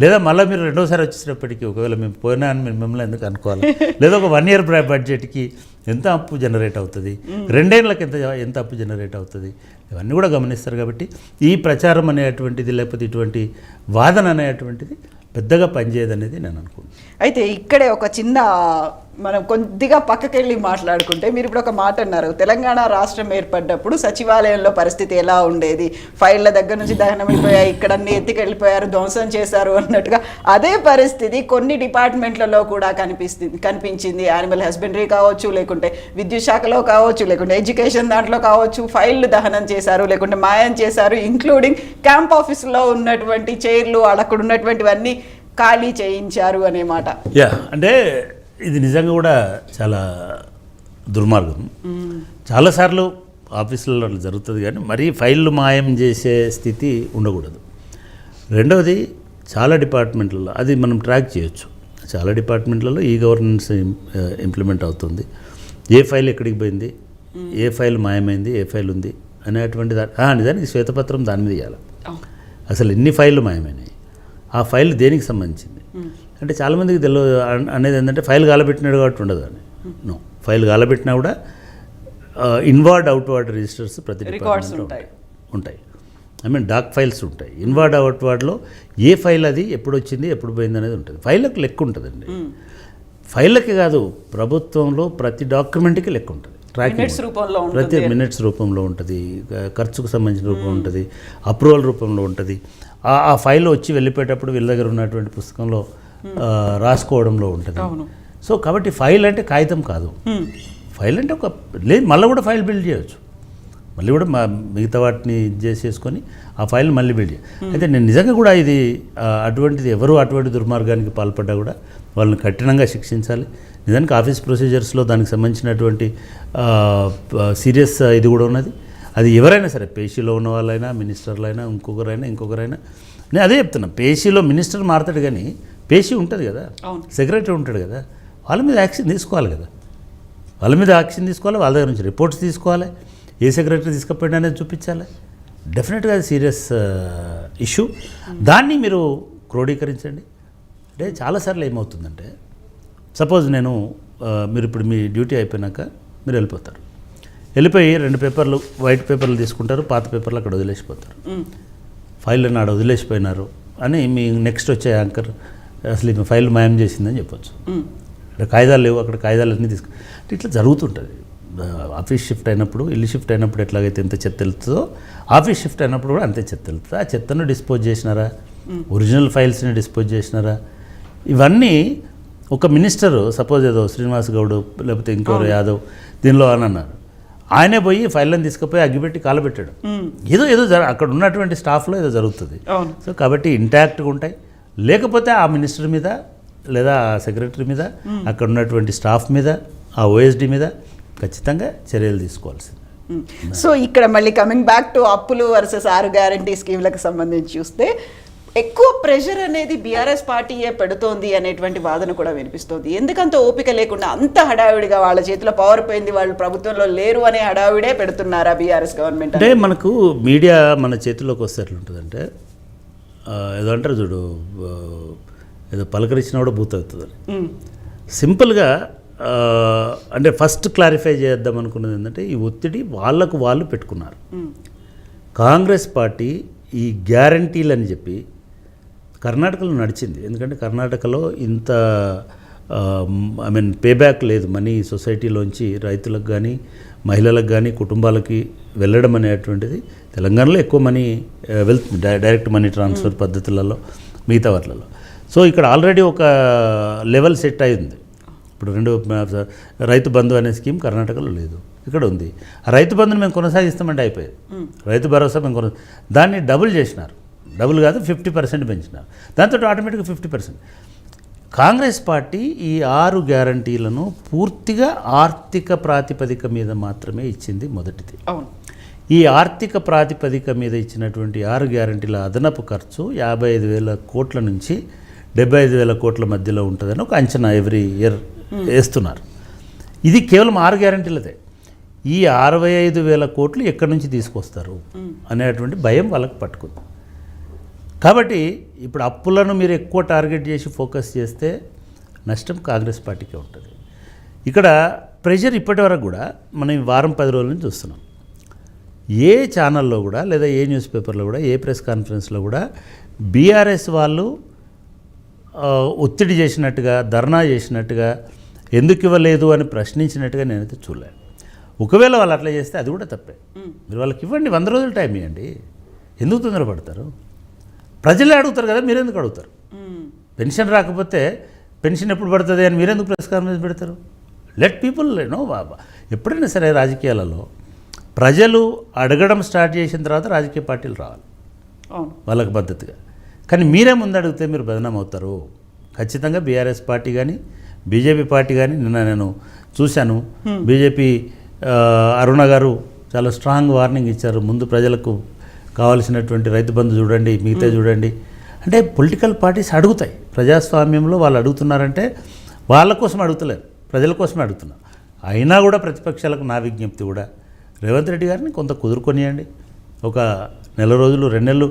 లేదా మళ్ళీ మీరు రెండోసారి వచ్చేటప్పటికి ఒకవేళ మేము పోయినా అని మిమ్మల్ని ఎందుకు అనుకోవాలి, లేదా ఒక 1 year బడ్జెట్కి ఎంత అప్పు జనరేట్ అవుతుంది, 2 ఏళ్ళకి ఎంత అప్పు జనరేట్ అవుతుంది, ఇవన్నీ కూడా గమనిస్తారు. కాబట్టి ఈ ప్రచారం అనేటువంటిది లేకపోతే ఇటువంటి వాదన అనేటువంటిది పెద్దగా పనిచేయదనేది నేను అనుకుంటున్నాను. అయితే ఇక్కడే ఒక చిన్న మనం కొద్దిగా పక్కకెళ్ళి మాట్లాడుకుంటే, మీరు ఇప్పుడు ఒక మాట అన్నారు, తెలంగాణ రాష్ట్రం ఏర్పడ్డప్పుడు సచివాలయంలో పరిస్థితి ఎలా ఉండేది, ఫైళ్ళ దగ్గర నుంచి దహనమైపోయాయి, ఇక్కడ అన్ని ఎత్తికెళ్ళిపోయారు, ధ్వంసం చేశారు అన్నట్టుగా అదే పరిస్థితి కొన్ని డిపార్ట్మెంట్లలో కూడా కనిపించింది. యానిమల్ హస్బెండరీ కావచ్చు, లేకుంటే విద్యుత్ శాఖలో కావచ్చు, లేకుంటే ఎడ్యుకేషన్ దాంట్లో కావచ్చు, ఫైళ్ళు దహనం చేశారు, లేకుంటే మాయం చేశారు, ఇంక్లూడింగ్ క్యాంప్ ఆఫీసులో ఉన్నటువంటి చైర్లు అక్కడ ఉన్నటువంటివన్నీ ఖాళీ చేయించారు అనే మాట. అంటే ఇది నిజంగా కూడా చాలా దుర్మార్గం. చాలాసార్లు ఆఫీసులలో జరుగుతుంది, కానీ మరీ ఫైళ్ళు మాయం చేసే స్థితి ఉండకూడదు. రెండవది, చాలా డిపార్ట్మెంట్లలో అది మనం ట్రాక్ చేయొచ్చు. చాలా డిపార్ట్మెంట్లలో ఈ గవర్నెన్స్ ఇంప్లిమెంట్ అవుతుంది. ఏ ఫైల్ ఎక్కడికి పోయింది, ఏ ఫైల్ మాయమైంది, ఏ ఫైల్ ఉంది అనేటువంటి నిజానికి శ్వేతపత్రం దాని మీద ఇవ్వాలి. అసలు ఎన్ని ఫైళ్ళు మాయమైనాయి, ఆ ఫైల్ దేనికి సంబంధించింది అంటే చాలామందికి తెలియదు. అనేది ఏంటంటే ఫైల్ గాలబెట్టినాడు కాబట్టి ఉండదు అని. నో, ఫైల్ గాలబెట్టినా కూడా ఇన్వార్డ్ అవుట్వార్డ్ రిజిస్టర్స్ ప్రతి డిపార్ట్మెంట్లో ఉంటాయి. డాక్ ఫైల్స్ ఉంటాయి. ఇన్వార్డ్ అవుట్వార్డ్లో ఏ ఫైల్ అది ఎప్పుడు వచ్చింది ఎప్పుడు పోయింది అనేది ఉంటుంది. ఫైళ్ళకి లెక్క ఉంటుందండి. ఫైళ్ళకి కాదు, ప్రభుత్వంలో ప్రతి డాక్యుమెంట్కి లెక్క ఉంటుంది. ప్రతి మినిట్స్ రూపంలో ఉంటుంది, ఖర్చుకు సంబంధించిన రూపం ఉంటుంది, అప్రూవల్ రూపంలో ఉంటుంది. ఆ ఫైల్ వచ్చి వెళ్ళిపోయేటప్పుడు వీళ్ళ దగ్గర ఉన్నటువంటి పుస్తకంలో రాసుకోవడంలో ఉంటుంది. సో కాబట్టి ఫైల్ అంటే కాగితం కాదు. ఫైల్ అంటే ఒక మళ్ళీ కూడా ఫైల్ బిల్డ్ చేయవచ్చు, మళ్ళీ కూడా మిగతా వాటిని చేసేసుకొని ఆ ఫైల్ మళ్ళీ బిల్డ్ చేయాలి. అయితే నేను నిజంగా కూడా ఇది అటువంటిది ఎవరు అటువంటి దుర్మార్గానికి పాల్పడ్డా కూడా వాళ్ళని కఠినంగా శిక్షించాలి. నిజానికి ఆఫీస్ ప్రొసీజర్స్లో దానికి సంబంధించినటువంటి సీరియస్ ఇది కూడా ఉన్నది. అది ఎవరైనా సరే, పేషీలో ఉన్న వాళ్ళైనా, మినిస్టర్లైనా, ఇంకొకరైనా నేను అదే చెప్తున్నా. పేషీలో మినిస్టర్ మారుతాడు, కానీ పేషీ ఉంటుంది కదా, సెక్రటరీ ఉంటాడు కదా, వాళ్ళ మీద యాక్షన్ తీసుకోవాలి కదా. వాళ్ళ దగ్గర నుంచి రిపోర్ట్స్ తీసుకోవాలి, ఏ సెక్రటరీ తీసుకుపోయినా అనేది చూపించాలి. డెఫినెట్గా అది సీరియస్ ఇష్యూ. దాన్ని మీరు క్రోడీకరించండి. అంటే చాలాసార్లు ఏమవుతుందంటే, సపోజ్ మీరు ఇప్పుడు మీ డ్యూటీ అయిపోయినాక మీరు వెళ్ళిపోయి 2 పేపర్లు వైట్ పేపర్లు తీసుకుంటారు, పాత పేపర్లు అక్కడ వదిలేసిపోతారు. ఫైల్ ఆడ వదిలేసిపోయినారు అని మీ నెక్స్ట్ వచ్చే యాంకర్ అసలు ఈ ఫైల్ మాయం చేసిందని చెప్పొచ్చు. అక్కడ కాగితాలు లేవు, అక్కడ కాగితాలన్నీ అంటే ఇట్లా జరుగుతుంటుంది. ఆఫీస్ షిఫ్ట్ అయినప్పుడు, ఇల్లు షిఫ్ట్ అయినప్పుడు ఎట్లాగైతే ఎంత చెత్త వెళ్తుందో ఆఫీస్ షిఫ్ట్ అయినప్పుడు కూడా అంతే చెత్త వెళ్తుంది. ఆ చెత్తను డిస్పోజ్ చేసినారా, ఒరిజినల్ ఫైల్స్ని డిస్పోజ్ చేసినారా, ఇవన్నీ ఒక మినిస్టరు సపోజ్ ఏదో శ్రీనివాస్ గౌడ్ లేకపోతే ఇంకెవరు యాదవ్ దీనిలో అని అన్నారు, ఆయనే పోయి ఫైళ్ళని తీసుకుపోయి అగ్గిపెట్టి కాలబెట్టాడు. ఏదో ఏదో అక్కడ ఉన్నటువంటి స్టాఫ్లో ఏదో జరుగుతుంది. సో కాబట్టి ఇంటాక్ట్గా ఉంటాయి. లేకపోతే ఆ మినిస్టర్ మీద లేదా ఆ సెక్రటరీ మీద, అక్కడ ఉన్నటువంటి స్టాఫ్ మీద, ఆ ఓఎస్డి మీద ఖచ్చితంగా చర్యలు తీసుకోవాల్సింది. సో ఇక్కడ మళ్ళీ కమింగ్ బ్యాక్ టు అప్పులు వర్సెస్ 6 గ్యారంటీ స్కీమ్లకు సంబంధించి చూస్తే ఎక్కువ ప్రెషర్ అనేది బీఆర్ఎస్ పార్టీయే పెడుతోంది అనేటువంటి వాదన కూడా వినిపిస్తోంది. ఎందుకంత ఓపిక లేకుండా అంత హడావిడిగా వాళ్ళ చేతిలో పవర్ పోయింది, వాళ్ళు ప్రభుత్వంలో లేరు అనే హడావిడే పెడుతున్నారా బీఆర్ఎస్ గవర్నమెంట్? అంటే మనకు మీడియా మన చేతిలోకి వస్తే ఎట్లుంటుందంటే ఏదో అంటారు చూడు, ఏదో పలకరించినా కూడా బూత్ అవుతుందని. సింపుల్గా అంటే ఫస్ట్ క్లారిఫై చేద్దాం అనుకున్నది ఏంటంటే ఈ ఒత్తిడి వాళ్ళకు వాళ్ళు పెట్టుకున్నారు. కాంగ్రెస్ పార్టీ ఈ గ్యారంటీలు అని చెప్పి కర్ణాటకలో నడిచింది. ఎందుకంటే కర్ణాటకలో ఇంత పేబ్యాక్ లేదు, మనీ సొసైటీలోంచి రైతులకు కానీ మహిళలకు కానీ కుటుంబాలకి వెళ్ళడం అనేటువంటిది. తెలంగాణలో ఎక్కువ మనీ వెళ్తుంది డైరెక్ట్ మనీ ట్రాన్స్ఫర్ పద్ధతులలో, మిగతా వాటిలలో. సో ఇక్కడ ఆల్రెడీ ఒక లెవెల్ సెట్ అయింది. ఇప్పుడు రైతు బంధు అనే స్కీమ్ కర్ణాటకలో లేదు, ఇక్కడ ఉంది. ఆ రైతు బంధుని మేము కొనసాగిస్తామంటే అయిపోయేది. రైతు భరోసా మేము దాన్ని డబుల్ చేసినారు, డబుల్ కాదు 50% పెంచినారు. దాంతో ఆటోమేటిక్గా 50%. కాంగ్రెస్ పార్టీ ఈ 6 గ్యారంటీలను పూర్తిగా ఆర్థిక ప్రాతిపదిక మీద మాత్రమే ఇచ్చింది. మొదటిది ఈ ఆర్థిక ప్రాతిపదిక మీద ఇచ్చినటువంటి 6 గ్యారంటీల అదనపు ఖర్చు 55,000 కోట్ల నుంచి 75,000 కోట్ల మధ్యలో ఉంటుందని ఒక అంచనా ఎవ్రీ ఇయర్ వేస్తున్నారు. ఇది కేవలం 6 గ్యారంటీలదే. ఈ 65,000 కోట్లు ఎక్కడి నుంచి తీసుకొస్తారు అనేటువంటి భయం వాళ్ళకి పట్టుకుంది. కాబట్టి ఇప్పుడు అప్పులను మీరు ఎక్కువ టార్గెట్ చేసి ఫోకస్ చేస్తే నష్టం కాంగ్రెస్ పార్టీకే ఉంటుంది. ఇక్కడ ప్రెషర్ ఇప్పటి వరకు కూడా మనం ఈ వారం 10 రోజుల నుంచి చూస్తున్నాం. ఏ ఛానల్లో కూడా లేదా ఏ న్యూస్ పేపర్లో కూడా ఏ ప్రెస్ కాన్ఫరెన్స్లో కూడా బీఆర్ఎస్ వాళ్ళు ఒత్తిడి చేసినట్టుగా, ధర్నా చేసినట్టుగా, ఎందుకు ఇవ్వలేదు అని ప్రశ్నించినట్టుగా నేనైతే చూడలేను. ఒకవేళ వాళ్ళు అట్లా చేస్తే అది కూడా తప్పే. మీరు వాళ్ళకి ఇవ్వండి, 100 రోజులు టైం ఇవ్వండి. ఎందుకు తొందరపడతారు? ప్రజలే అడుగుతారు కదా, మీరెందుకు అడుగుతారు? పెన్షన్ రాకపోతే పెన్షన్ ఎప్పుడు పడుతుంది అని మీరెందుకు ప్రెస్ కాన్ఫరెన్స్ పెడతారు? లెట్ పీపుల్ ఎప్పుడైనా సరే రాజకీయాలలో ప్రజలు అడగడం స్టార్ట్ చేసిన తర్వాత రాజకీయ పార్టీలు రావాలి వాళ్ళకి పద్ధతిగా. కానీ మీరే ముందు అడిగితే మీరు బదనాం అవుతారు. ఖచ్చితంగా బీఆర్ఎస్ పార్టీ కానీ బీజేపీ పార్టీ కానీ, నిన్న నేను చూశాను బీజేపీ అరుణ గారు చాలా స్ట్రాంగ్ వార్నింగ్ ఇచ్చారు. ముందు ప్రజలకు కావాల్సినటువంటి రైతు బంధు చూడండి, మిగతా చూడండి. అంటే పొలిటికల్ పార్టీస్ అడుగుతాయి. ప్రజాస్వామ్యంలో వాళ్ళు అడుగుతున్నారంటే వాళ్ళ కోసం అడుగుతలేరు, ప్రజల కోసమే అడుగుతున్నారు. అయినా కూడా ప్రతిపక్షాలకు నా విజ్ఞప్తి కూడా, రేవంత్ రెడ్డి గారిని కొంత కుదురుకొనియండి. ఒక నెల రోజులు, 2 నెలలు,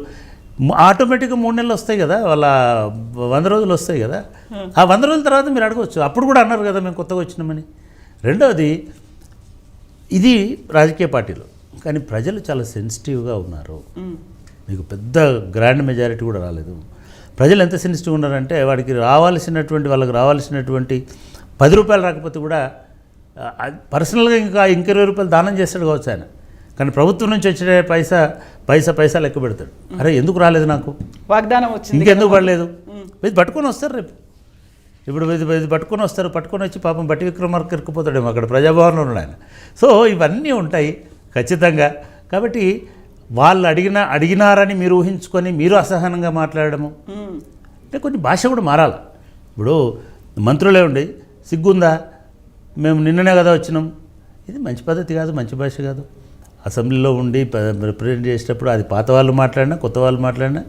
ఆటోమేటిక్గా 3 నెలలు వస్తాయి కదా, వాళ్ళ 100 రోజులు వస్తాయి కదా. ఆ 100 రోజుల తర్వాత మీరు అడగవచ్చు. అప్పుడు కూడా అన్నారు కదా మేము కొత్తగా వచ్చినామని. రెండవది, ఇది రాజకీయ పార్టీలు, కానీ ప్రజలు చాలా సెన్సిటివ్గా ఉన్నారు. మీకు పెద్ద గ్రాండ్ మెజారిటీ కూడా రాలేదు. ప్రజలు ఎంత సెన్సిటివ్ ఉన్నారంటే వాళ్ళకి రావాల్సినటువంటి 10 రూపాయలు రాకపోతే కూడా పర్సనల్గా ఇంకా 20 రూపాయలు దానం చేస్తాడు కావచ్చు ఆయన. కానీ ప్రభుత్వం నుంచి వచ్చే పైసా లెక్క పెడతాడు. అరే ఎందుకు రాలేదు, నాకు వాగ్దానం వచ్చింది, ఇంకెందుకు పడలేదు? ఇది పట్టుకొని వస్తారు రేపు. ఇప్పుడు ఇది పట్టుకొని వస్తారు, పట్టుకొని వచ్చి పాపం బట్టి విక్రమార్క ఇరుక్కుపోతాడేమో అక్కడ ప్రజాభవన్లో ఉన్నాడు ఆయన. సో ఇవన్నీ ఉంటాయి ఖచ్చితంగా. కాబట్టి వాళ్ళు అడిగినారని మీరు ఊహించుకొని మీరు అసహనంగా మాట్లాడము అంటే కొన్ని భాష కూడా మారాలి. ఇప్పుడు మంత్రులే ఉండి సిగ్గుందా, మేము నిన్ననే కదా వచ్చినాం, ఇది మంచి పద్ధతి కాదు, మంచి భాష కాదు. అసెంబ్లీలో ఉండి రిప్రజెంట్ చేసేటప్పుడు అది పాత వాళ్ళు మాట్లాడినా కొత్త వాళ్ళు మాట్లాడినా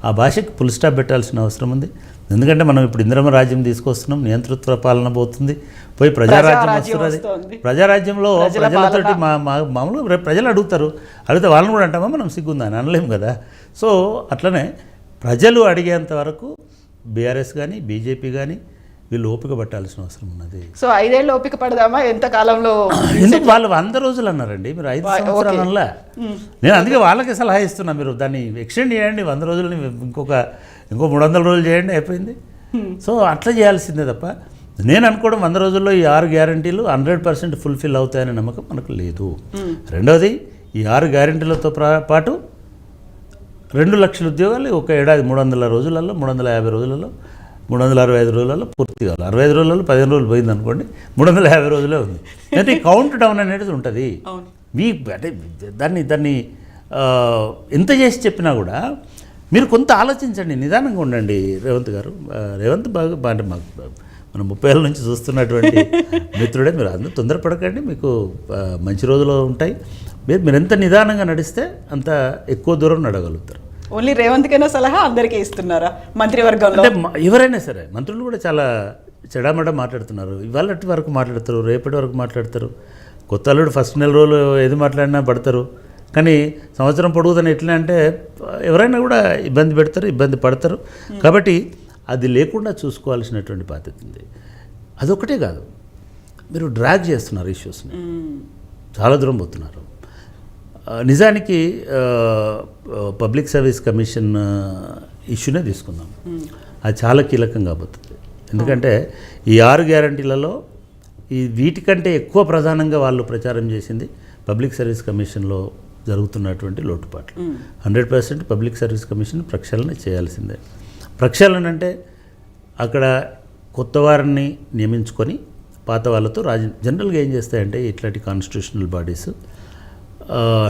ఆ భాషకి ఫుల్ స్టాప్ పెట్టాల్సిన అవసరం ఉంది. ఎందుకంటే మనం ఇప్పుడు ఇందిరమ రాజ్యం తీసుకొస్తున్నాం, నియంతృత్వ పాలన పోతుంది, పోయి ప్రజారాజ్యం వస్తున్నది. ప్రజారాజ్యంలో ప్రజలతోటి మామూలుగా ప్రజలు అడిగితే వాళ్ళని కూడా అంటామా మనం సిగ్గుందా అని అనలేము కదా. సో అట్లనే ప్రజలు అడిగేంత వరకు బీఆర్ఎస్ కానీ బీజేపీ కానీ వీళ్ళు ఓపిక పట్టాల్సిన అవసరం ఉన్నది. సో 5 ఏళ్ళు ఓపిక పడదామా? ఎంత కాలంలో? ఎందుకు వాళ్ళు 100 రోజులు అన్నారండి, మీరు 5 సంవత్సరాలలా. నేను అందుకే వాళ్ళకి సలహా ఇస్తున్నా, మీరు దాన్ని ఎక్స్టెండ్ చేయండి, 100 రోజులని ఇంకో 300 రోజులు చేయండి, అయిపోయింది. సో అట్లా చేయాల్సిందే తప్ప నేను అనుకోవడం 100 రోజుల్లో ఈ 6 గ్యారంటీలు 100% ఫుల్ఫిల్ అవుతాయనే నమ్మకం మనకు లేదు. రెండవది, ఈ 6 గ్యారంటీలతో పాటు 2 లక్షల ఉద్యోగాలు ఒక ఏడాది 300 రోజులలో, 350 రోజులలో, 365 రోజులలో పూర్తి కావాలి. 65 రోజులలో 15 రోజులు పోయింది అనుకోండి, 350 రోజులే ఉంది. అంటే కౌంట్ డౌన్ అనేది ఉంటుంది. అంటే దాన్ని ఎంత చేసి చెప్పినా కూడా మీరు కొంత ఆలోచించండి, నిదానంగా ఉండండి. రేవంత్ గారు, రేవంత్ బాగా అంటే మాకు మనం 30 ఏళ్ళ నుంచి చూస్తున్నటువంటి మిత్రుడే. మీరు అందరూ తొందరపడకండి, మీకు మంచి రోజులు ఉంటాయి. మీరు ఎంత నిదానంగా నడిస్తే అంత ఎక్కువ దూరం నడగలుగుతారు. ఓన్లీ రేవంత్కైనా సలహా అందరికీ ఇస్తున్నారా మంత్రివర్గంలో? అంటే ఎవరైనా సరే, మంత్రులు కూడా చాలా చెడామడ మాట్లాడుతున్నారు. ఇవాళ వరకు మాట్లాడతారు, రేపటి వరకు మాట్లాడతారు. కొత్త అల్లుడు ఫస్ట్ నెల రోజులు ఏది మాట్లాడినా పడతారు. కానీ సంవత్సరం పొడుగుదని ఎట్లా అంటే ఎవరైనా కూడా ఇబ్బంది పెడతారు, ఇబ్బంది పడతారు. కాబట్టి అది లేకుండా చూసుకోవాల్సినటువంటి బాధ్యత ఉంది. అదొకటే కాదు, మీరు డ్రాగ్ చేస్తున్నారు ఇష్యూస్ని, చాలా దూరం పోతున్నారు. నిజానికి పబ్లిక్ సర్వీస్ కమిషన్ ఇష్యూనే తీసుకుందాం. అది చాలా కీలకం కాబోతుంది. ఎందుకంటే ఈ 6 గ్యారంటీలలో వీటికంటే ఎక్కువ ప్రధానంగా వాళ్ళు ప్రచారం చేసింది పబ్లిక్ సర్వీస్ కమిషన్లో జరుగుతున్నటువంటి లోటుపాట్లు. 100% పబ్లిక్ సర్వీస్ కమిషన్ ప్రక్షాళన చేయాల్సిందే. ప్రక్షాళన అంటే అక్కడ కొత్త వారిని నియమించుకొని పాత వాళ్ళతో జనరల్గా ఏం చేస్తాయంటే ఇట్లాంటి కాన్స్టిట్యూషనల్ బాడీస్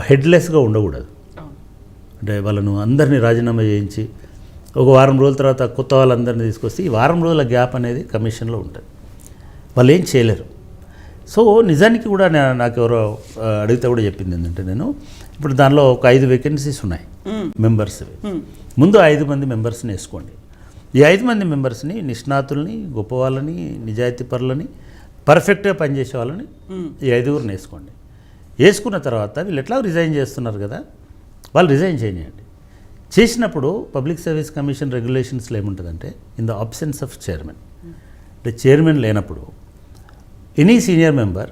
హెడ్లెస్గా ఉండకూడదు. అంటే వాళ్ళను అందరినీ రాజీనామా చేయించి ఒక వారం రోజుల తర్వాత కొత్త వాళ్ళందరినీ తీసుకొస్తే ఈ వారం రోజుల గ్యాప్ అనేది కమిషన్లో ఉంటుంది. వాళ్ళు ఏం చేయలేరు. సో నిజానికి కూడా నాకు ఎవరో అడిగితే కూడా చెప్పింది ఏంటంటే, నేను ఇప్పుడు దానిలో ఒక 5 వేకెన్సీస్ ఉన్నాయి మెంబర్స్వి. ముందు 5 మంది మెంబర్స్ని వేసుకోండి. ఈ 5 మంది మెంబర్స్ని నిష్ణాతుల్ని, గొప్ప వాళ్ళని, నిజాయితీ పరులని, పర్ఫెక్ట్గా పనిచేసే వాళ్ళని ఈ 5గురిని వేసుకోండి. వేసుకున్న తర్వాత వీళ్ళు ఎట్లా రిజైన్ చేస్తున్నారు కదా, వాళ్ళు రిజైన్ చేయండి. చేసినప్పుడు పబ్లిక్ సర్వీస్ కమిషన్ రెగ్యులేషన్స్లో ఏముంటుందంటే, in the absence of chairman, అంటే చైర్మన్ లేనప్పుడు any senior member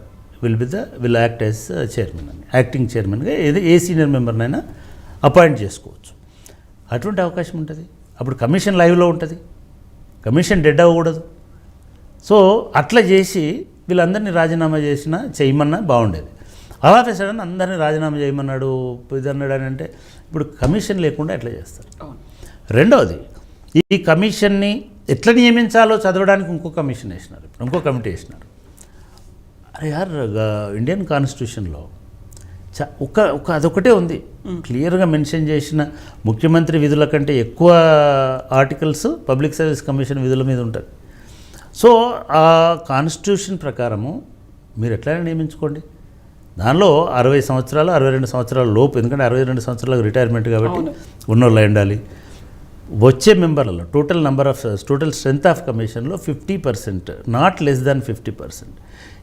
will act as chairman అని, యాక్టింగ్ చైర్మన్గా ఏ సీనియర్ మెంబర్నైనా అపాయింట్ చేసుకోవచ్చు. అటువంటి అవకాశం ఉంటుంది. అప్పుడు కమిషన్ లైవ్లో ఉంటుంది, కమిషన్ డెడ్ అవ్వకూడదు. సో అట్లా చేసి వీళ్ళందరినీ రాజీనామా చేయమన్నా బాగుండేది. అలా సడన్ అందరినీ రాజీనామా చేయమన్నాడు, ఇదన్నాడు అని అంటే ఇప్పుడు కమిషన్ లేకుండా ఎట్లా చేస్తారు? రెండవది, ఈ కమిషన్ని ఎట్లా నియమించాలో చదవడానికి ఇంకో కమిషన్ వేసినారు, ఇంకో కమిటీ వేసినారు. అరే యార్, ఇండియన్ కాన్స్టిట్యూషన్లో అదొకటే ఉంది, క్లియర్గా మెన్షన్ చేసిన ముఖ్యమంత్రి విధుల కంటే ఎక్కువ ఆర్టికల్స్ పబ్లిక్ సర్వీస్ కమిషన్ విధుల మీద ఉంటుంది. సో ఆ కాన్స్టిట్యూషన్ ప్రకారము మీరు ఎట్లయినా నియమించుకోండి. దానిలో 60 సంవత్సరాలు 62 సంవత్సరాల లోపు, ఎందుకంటే 62 సంవత్సరాలకు రిటైర్మెంట్ కాబట్టి ఉన్నోళ్ళు ఉండాలి. వచ్చే మెంబర్లలో టోటల్ స్ట్రెంత్ ఆఫ్ కమిషన్లో 50%, నాట్ లెస్ దాన్ 50%,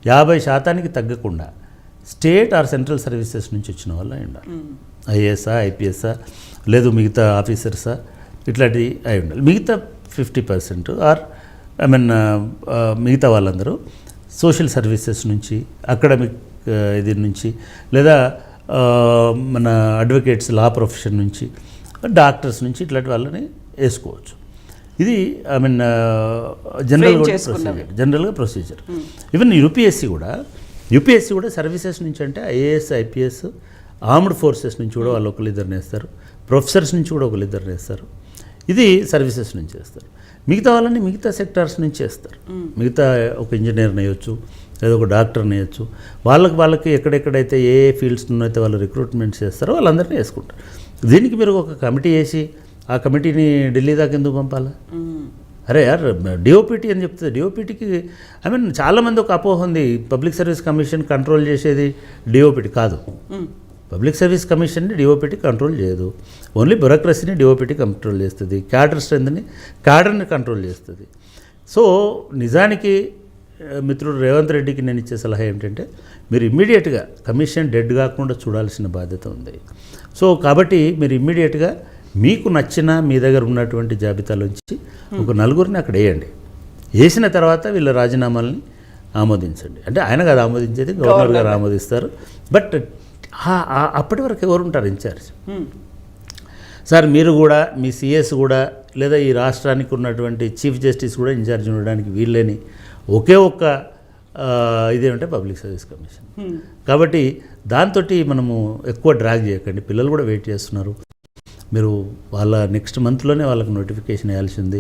50% తగ్గకుండా స్టేట్ ఆర్ సెంట్రల్ సర్వీసెస్ నుంచి వచ్చిన వాళ్ళు ఉండాలి. ఐఏఎస్ఆ, ఐపీఎస్ఆ, లేదు మిగతా ఆఫీసర్సా, ఇట్లాంటివి అయి ఉండాలి. మిగతా 50% ఆర్ మిగతా వాళ్ళందరూ సోషల్ సర్వీసెస్ నుంచి, అకాడమిక్ ఇది నుంచి, లేదా మన అడ్వకేట్స్, లా ప్రొఫెషన్ నుంచి, డాక్టర్స్ నుంచి ఇట్లాంటి వాళ్ళని వేసుకోవచ్చు. ఇది జనరల్గా ప్రొసీజర్. ఈవెన్ యూపీఎస్సీ కూడా సర్వీసెస్ నుంచి, అంటే ఐఏఎస్, ఐపీఎస్, ఆర్మ్డ్ ఫోర్సెస్ నుంచి కూడా వాళ్ళు ఒకరిద్దరిని వేస్తారు, ప్రొఫెసర్స్ నుంచి కూడా ఒకరిద్దరిని వేస్తారు. ఇది సర్వీసెస్ నుంచి వేస్తారు. మిగతా వాళ్ళని మిగతా సెక్టార్స్ నుంచి వేస్తారు. మిగతా ఒక ఇంజనీర్ని వేయచ్చు, లేదా ఒక డాక్టర్ని వేయచ్చు. వాళ్ళకి ఎక్కడెక్కడైతే ఏ ఫీల్డ్స్లో అయితే వాళ్ళు రిక్రూట్మెంట్ చేస్తారో వాళ్ళందరినీ వేసుకుంటారు. దీనికి మీరు ఒక కమిటీ వేసి ఆ కమిటీని ఢిల్లీ దాకా ఎందుకు పంపాలా? అరే యార్, డిఓపిటీ అని చెప్తుంది. డిఓపిటీకి చాలామంది ఒక అపోహ ఉంది, పబ్లిక్ సర్వీస్ కమిషన్ కంట్రోల్ చేసేది డిఓపిటీ కాదు. పబ్లిక్ సర్వీస్ కమిషన్ని డిఓపిటీ కంట్రోల్ చేయదు. ఓన్లీ బ్యూరోక్రసీని డిఓపిటీ కంట్రోల్ చేస్తుంది, క్యాడర్ని కంట్రోల్ చేస్తుంది. సో నిజానికి మిత్రుడు రేవంత్ రెడ్డికి నేను ఇచ్చే సలహా ఏంటంటే, మీరు ఇమ్మీడియట్గా కమిషన్ డెడ్ కాకుండా చూడాల్సిన బాధ్యత ఉంది. సో కాబట్టి మీరు ఇమ్మీడియట్గా మీకు నచ్చిన మీ దగ్గర ఉన్నటువంటి జాబితాలోంచి ఒక 4గురిని అక్కడ వేయండి. వేసిన తర్వాత వీళ్ళ రాజీనామాలని ఆమోదించండి. అంటే ఆయన కాదు ఆమోదించేది, గవర్నర్ గారు ఆమోదిస్తారు. బట్ అప్పటి వరకు ఎవరు ఉంటారు ఇన్ఛార్జ్? సార్ మీరు కూడా, మీ సిఎస్ కూడా, లేదా ఈ రాష్ట్రానికి ఉన్నటువంటి చీఫ్ జస్టిస్ కూడా ఇన్ఛార్జ్ ఉండడానికి వీళ్ళని ఒకే ఒక్క ఇదేమంటే పబ్లిక్ సర్వీస్ కమిషన్. కాబట్టి దాంతో మనము ఎక్కువ డ్రాగ్ చేయకండి. పిల్లలు కూడా వెయిట్ చేస్తున్నారు. మీరు వాళ్ళ నెక్స్ట్ మంత్లోనే వాళ్ళకి నోటిఫికేషన్ వేయాల్సింది.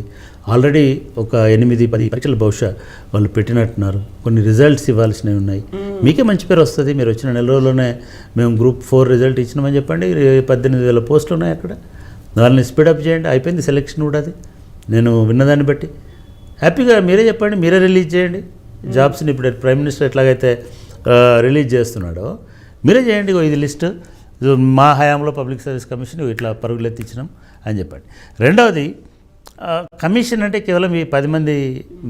ఆల్రెడీ ఒక 8-10 పరీక్షలు బహుశా వాళ్ళు పెట్టినట్టున్నారు. కొన్ని రిజల్ట్స్ ఇవ్వాల్సినవి ఉన్నాయి. మీకే మంచి పేరు వస్తుంది. మీరు వచ్చిన నెల రోజుల్లోనే మేము గ్రూప్ 4 రిజల్ట్ ఇచ్చినామని చెప్పండి. 18,000 పోస్టులు ఉన్నాయి అక్కడ. వాళ్ళని స్పీడప్ చేయండి. అయిపోయింది సెలెక్షన్ కూడా. అది నేను విన్నదాన్ని బట్టి హ్యాపీగా మీరే చెప్పండి, మీరే రిలీజ్ చేయండి జాబ్స్ని. ఇప్పుడు ప్రైమ్ మినిస్టర్ ఎట్లాగైతే రిలీజ్ చేస్తున్నాడో మీరే చేయండి. ఇది లిస్టు మా హయాంలో పబ్లిక్ సర్వీస్ కమిషన్ ఇట్లా పరుగులు ఎత్తించినాం అని చెప్పండి. రెండవది, కమిషన్ అంటే కేవలం ఈ 10 మంది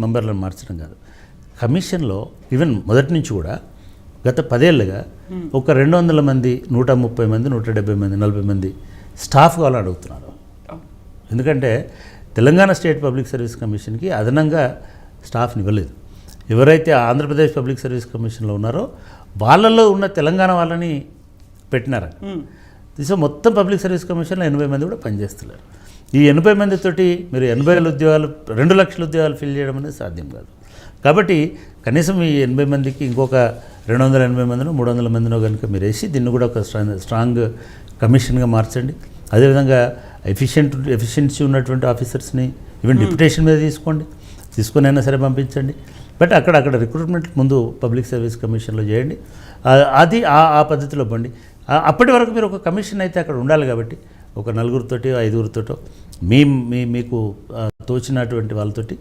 మెంబర్లను మార్చడం కాదు. కమిషన్లో ఈవెన్ మొదటి నుంచి కూడా గత 10 ఏళ్ళుగా ఒక 200 మంది, 130 మంది, 170 మంది, 40 మంది స్టాఫ్ కావాలని అడుగుతున్నారు. ఎందుకంటే తెలంగాణ స్టేట్ పబ్లిక్ సర్వీస్ కమిషన్కి అదనంగా స్టాఫ్ని ఇవ్వలేదు. ఎవరైతే ఆంధ్రప్రదేశ్ పబ్లిక్ సర్వీస్ కమిషన్లో ఉన్నారో వాళ్ళల్లో ఉన్న తెలంగాణ వాళ్ళని పెట్టినారు. సో మొత్తం పబ్లిక్ సర్వీస్ కమిషన్లో 80 మంది కూడా పనిచేస్తున్నారు. ఈ 80 మందితోటి మీరు 80,000 ఉద్యోగాలు, 2 లక్షల ఉద్యోగాలు ఫిల్ చేయడం అనేది సాధ్యం కాదు. కాబట్టి కనీసం ఈ 80 మందికి ఇంకొక 280 మందినో 300 మందినో కనుక మీరు వేసి దీన్ని కూడా ఒక స్ట్రాంగ్ కమిషన్గా మార్చండి. అదేవిధంగా ఎఫిషియన్సీ ఉన్నటువంటి ఆఫీసర్స్ని ఈవెన్ డిప్యుటేషన్ మీద తీసుకొని అయినా సరే పంపించండి. బట్ అక్కడ రిక్రూట్మెంట్ ముందు పబ్లిక్ సర్వీస్ కమిషన్లో చేయండి. అది ఆ పద్ధతిలో పండి. అప్పటి వరకు మీరు ఒక కమిషన్ అయితే అక్కడ ఉండాలి. కాబట్టి ఒక 4 5 మీకు తోచినటువంటి వాళ్ళతోటి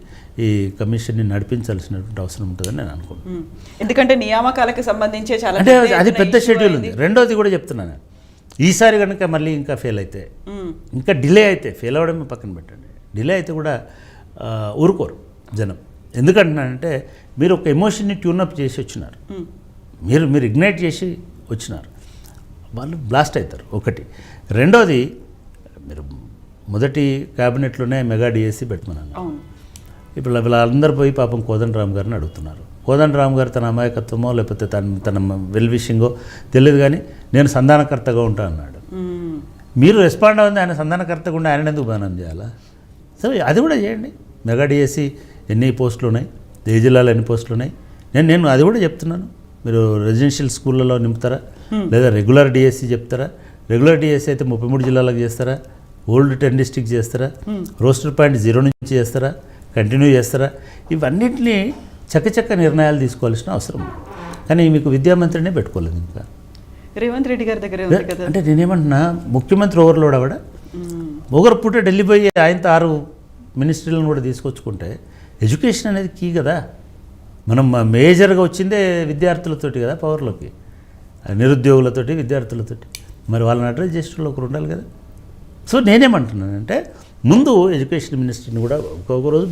ఈ కమిషన్ని నడిపించాల్సినటువంటి అవసరం ఉంటుందని నేను అనుకుంటున్నాను. ఎందుకంటే నియామకాలకు సంబంధించే చాలా అంటే అది పెద్ద షెడ్యూల్ ఉంది. రెండోది కూడా చెప్తున్నాను, ఈసారి కనుక మళ్ళీ ఇంకా ఫెయిల్ అయితే, ఇంకా డిలే అయితే, ఫెయిల్ అవ్వడమే పక్కన పెట్టండి, డిలే అయితే కూడా ఊరుకోరు జనం. ఎందుకంటున్నానంటే మీరు ఒక ఎమోషన్ని ట్యూనప్ చేసి వచ్చినారు, మీరు ఇగ్నైట్ చేసి వచ్చినారు, వాళ్ళు బ్లాస్ట్ అవుతారు. ఒకటి. రెండోది, మీరు మొదటి క్యాబినెట్లోనే మెగా డిఎస్సి పెట్టమన్నాను. ఇప్పుడు వీళ్ళందరూ పోయి పాపం కోదండరామ్ గారిని అడుగుతున్నారు. కోదండరామ్ గారు తన అమాయకత్వమో లేకపోతే తన వెల్ విషింగో తెలియదు, కానీ నేను సంధానకర్తగా ఉంటా అన్నాడు. మీరు రెస్పాండ్ అవ్వండి, ఆయన సంధానకర్తగా ఉండి ఆయన ఎందుకు బదనాం చేయాలా? సో అది కూడా చేయండి. మెగా డిఎస్సి ఎన్ని పోస్టులు ఉన్నాయి, ఏ జిల్లాలో ఎన్ని పోస్టులు ఉన్నాయి, నేను అది కూడా చెప్తున్నాను. మీరు రెసిడెన్షియల్ స్కూళ్ళలో నింపుతారా, లేదా రెగ్యులర్ డిఎస్సి చెప్తారా? రెగ్యులర్ డిఎస్సి అయితే 33 జిల్లాలకు చేస్తారా, ఓల్డ్ 10 డిస్ట్రిక్ట్ చేస్తారా, రోస్టర్ పాయింట్ 0 నుంచి చేస్తారా, కంటిన్యూ చేస్తారా? ఇవన్నింటినీ చక్కచక్క నిర్ణయాలు తీసుకోవాల్సిన అవసరం. కానీ మీకు విద్యామంత్రినే పెట్టుకోలేదు. ఇంకా రేవంత్ రెడ్డి గారి దగ్గర అంటే నేనేమంటున్నా, ముఖ్యమంత్రి ఓవర్లోడ్ అవ్వడ, ఒకరు పూట ఢిల్లీ పోయి ఆయనతో 6 మినిస్ట్రీలను కూడా తీసుకొచ్చుకుంటే ఎడ్యుకేషన్ అనేది కీ కదా. మనం మేజర్గా వచ్చిందే విద్యార్థులతోటి కదా పవర్లోకి, నిరుద్యోగులతోటి, విద్యార్థులతోటి. మరి వాళ్ళని అడ్రస్ చేసేటోళ్ళు ఒకరు ఉండాలి కదా. సో నేనేమంటున్నానంటే ముందు ఎడ్యుకేషన్ మినిస్టర్ని కూడా ఒక్కొక్క రోజు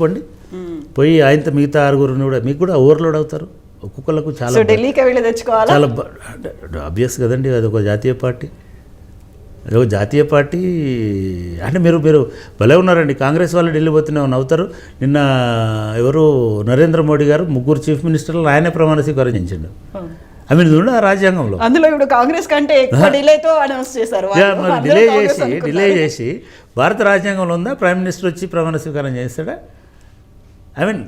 పోయి ఆయనతో మిగతా 6గురిని కూడా, మీకు కూడా ఓవర్లోడ్ అవుతారు. ఒక్కొక్కళ్ళకు చాలా చాలా ఆబ్వియస్ కదండి. అది ఒక జాతీయ పార్టీ, అంటే మీరు భలే ఉన్నారండి. కాంగ్రెస్ వాళ్ళు ఢిల్లీ పోతూనే అవుతారు. నిన్న ఎవరు నరేంద్ర మోడీ గారు 3 చీఫ్ మినిస్టర్లు ఆయనే ప్రమాణ స్వీకారం చేయించండు. ఐ మీన్ చూడండి, ఆ రాజ్యాంగంలో అందులో ఇప్పుడు కాంగ్రెస్ కంటే డిలేతో అనౌన్స్ చేశారు. డిలే చేసి భారత రాజ్యాంగంలో ఉందా ప్రైమ్ మినిస్టర్ వచ్చి ప్రమాణ స్వీకారం చేస్తాడా? ఐ మీన్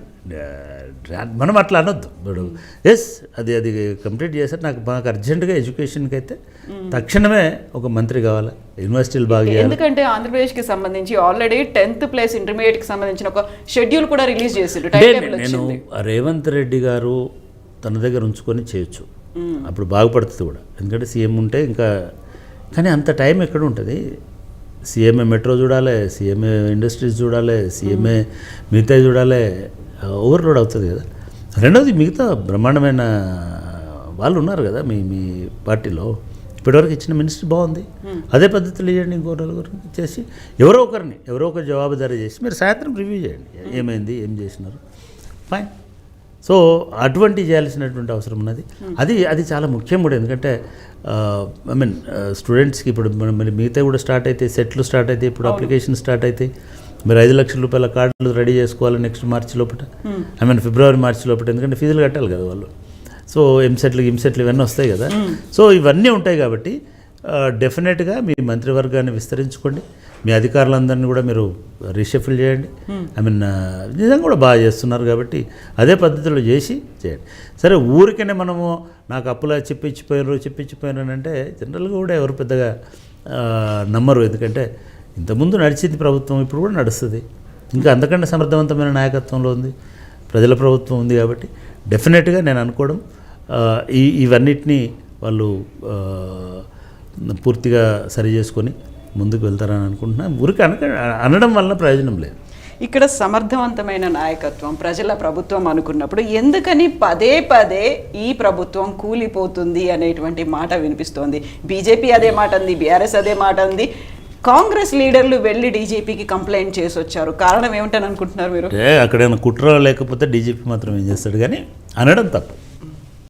మనం అట్లా అనొద్దు. ఇప్పుడు ఎస్ అది కంప్లీట్ చేశారు. మాకు అర్జెంటుగా ఎడ్యుకేషన్కి అయితే తక్షణమే ఒక మంత్రి కావాలి, యూనివర్సిటీలు బాగా చేయాలి. ఎందుకంటే ఆంధ్రప్రదేశ్కి సంబంధించి ఆల్రెడీ 10th ప్లేస్ ఇంటర్మీడియట్కి సంబంధించిన ఒక షెడ్యూల్ కూడా రిలీజ్ చేశారు. నేను రేవంత్ రెడ్డి గారు తన దగ్గర ఉంచుకొని చేయొచ్చు, అప్పుడు బాగుపడుతుంది కూడా. ఎందుకంటే సీఎం ఉంటే ఇంకా, కానీ అంత టైం ఎక్కడ ఉంటుంది? సీఎంఏ మెట్రో చూడాలి, సీఎంఏ ఇండస్ట్రీస్ చూడాలి, సీఎంఏ మిగతా చూడాలి, ఓవర్లోడ్ అవుతుంది కదా. రెండవది, మిగతా బ్రహ్మాండమైన వాళ్ళు ఉన్నారు కదా మీ పార్టీలో. ఇప్పటివరకు ఇచ్చిన మినిస్టర్ బాగుంది, అదే పద్ధతిలో ఇవ్వండి. ఇంకో 4 ఇచ్చేసి ఎవరో ఒకరు జవాబుదారీ చేసి మీరు సాయంత్రం రివ్యూ చేయండి, ఏమైంది, ఏం చేసినారు, ఫైన్. సో అటువంటి చేయాల్సినటువంటి అవసరం ఉన్నది. అది చాలా ముఖ్యం కూడా. ఎందుకంటే ఐ మీన్ స్టూడెంట్స్కి ఇప్పుడు మిగతా కూడా స్టార్ట్ అయితే, సెట్లు స్టార్ట్ అయితే, ఇప్పుడు అప్లికేషన్ స్టార్ట్ అవుతాయి. మీరు 5 లక్షల రూపాయల కార్డులు రెడీ చేసుకోవాలి నెక్స్ట్ మార్చి లోపల, ఐ మీన్ ఫిబ్రవరి మార్చి లోపల. ఎందుకంటే ఫీజులు కట్టాలి కదా వాళ్ళు. సో ఎంసెట్లు ఇవన్నీ వస్తాయి కదా. సో ఇవన్నీ ఉంటాయి కాబట్టి డెఫినెట్గా మీ మంత్రివర్గాన్ని విస్తరించుకోండి, మీ అధికారులందరినీ కూడా మీరు రీషఫిల్ చేయండి. ఐ మీన్ నిజంగా కూడా బాగా చేస్తున్నారు కాబట్టి అదే పద్ధతిలో చేయండి. సరే ఊరికనే మనము నాకు అప్పులా చెప్పించిపోయారు అంటే జనరల్గా కూడా ఎవరు పెద్దగా నమ్మరు. ఎందుకంటే ఇంతకుముందు నడిచింది ప్రభుత్వం, ఇప్పుడు కూడా నడుస్తుంది. ఇంకా అంతకంటే సమర్థవంతమైన నాయకత్వంలో ఉంది, ప్రజల ప్రభుత్వం ఉంది. కాబట్టి డెఫినెట్గా నేను అనుకోవడం ఇవన్నిటినీ వాళ్ళు పూర్తిగా సరి చేసుకొని ముందుకు వెళ్తారని అనుకుంటున్నాను. ఊరికి అనడం వల్ల ప్రయోజనం లేదు. ఇక్కడ సమర్థవంతమైన నాయకత్వం, ప్రజల ప్రభుత్వం అనుకున్నప్పుడు ఎందుకని పదే పదే ఈ ప్రభుత్వం కూలిపోతుంది అనేటువంటి మాట వినిపిస్తోంది. బీజేపీ అదే మాట ఉంది, బీఆర్ఎస్ అదే మాట ఉంది, కాంగ్రెస్ లీడర్లు వెళ్ళి డీజీపీకి కంప్లైంట్ చేసి వచ్చారు. కారణం ఏమిటని అనుకుంటున్నారు మీరు? అక్కడైనా కుట్ర లేకపోతే డీజీపీ మాత్రం ఏం చేస్తాడు, కానీ అనడం తప్పు.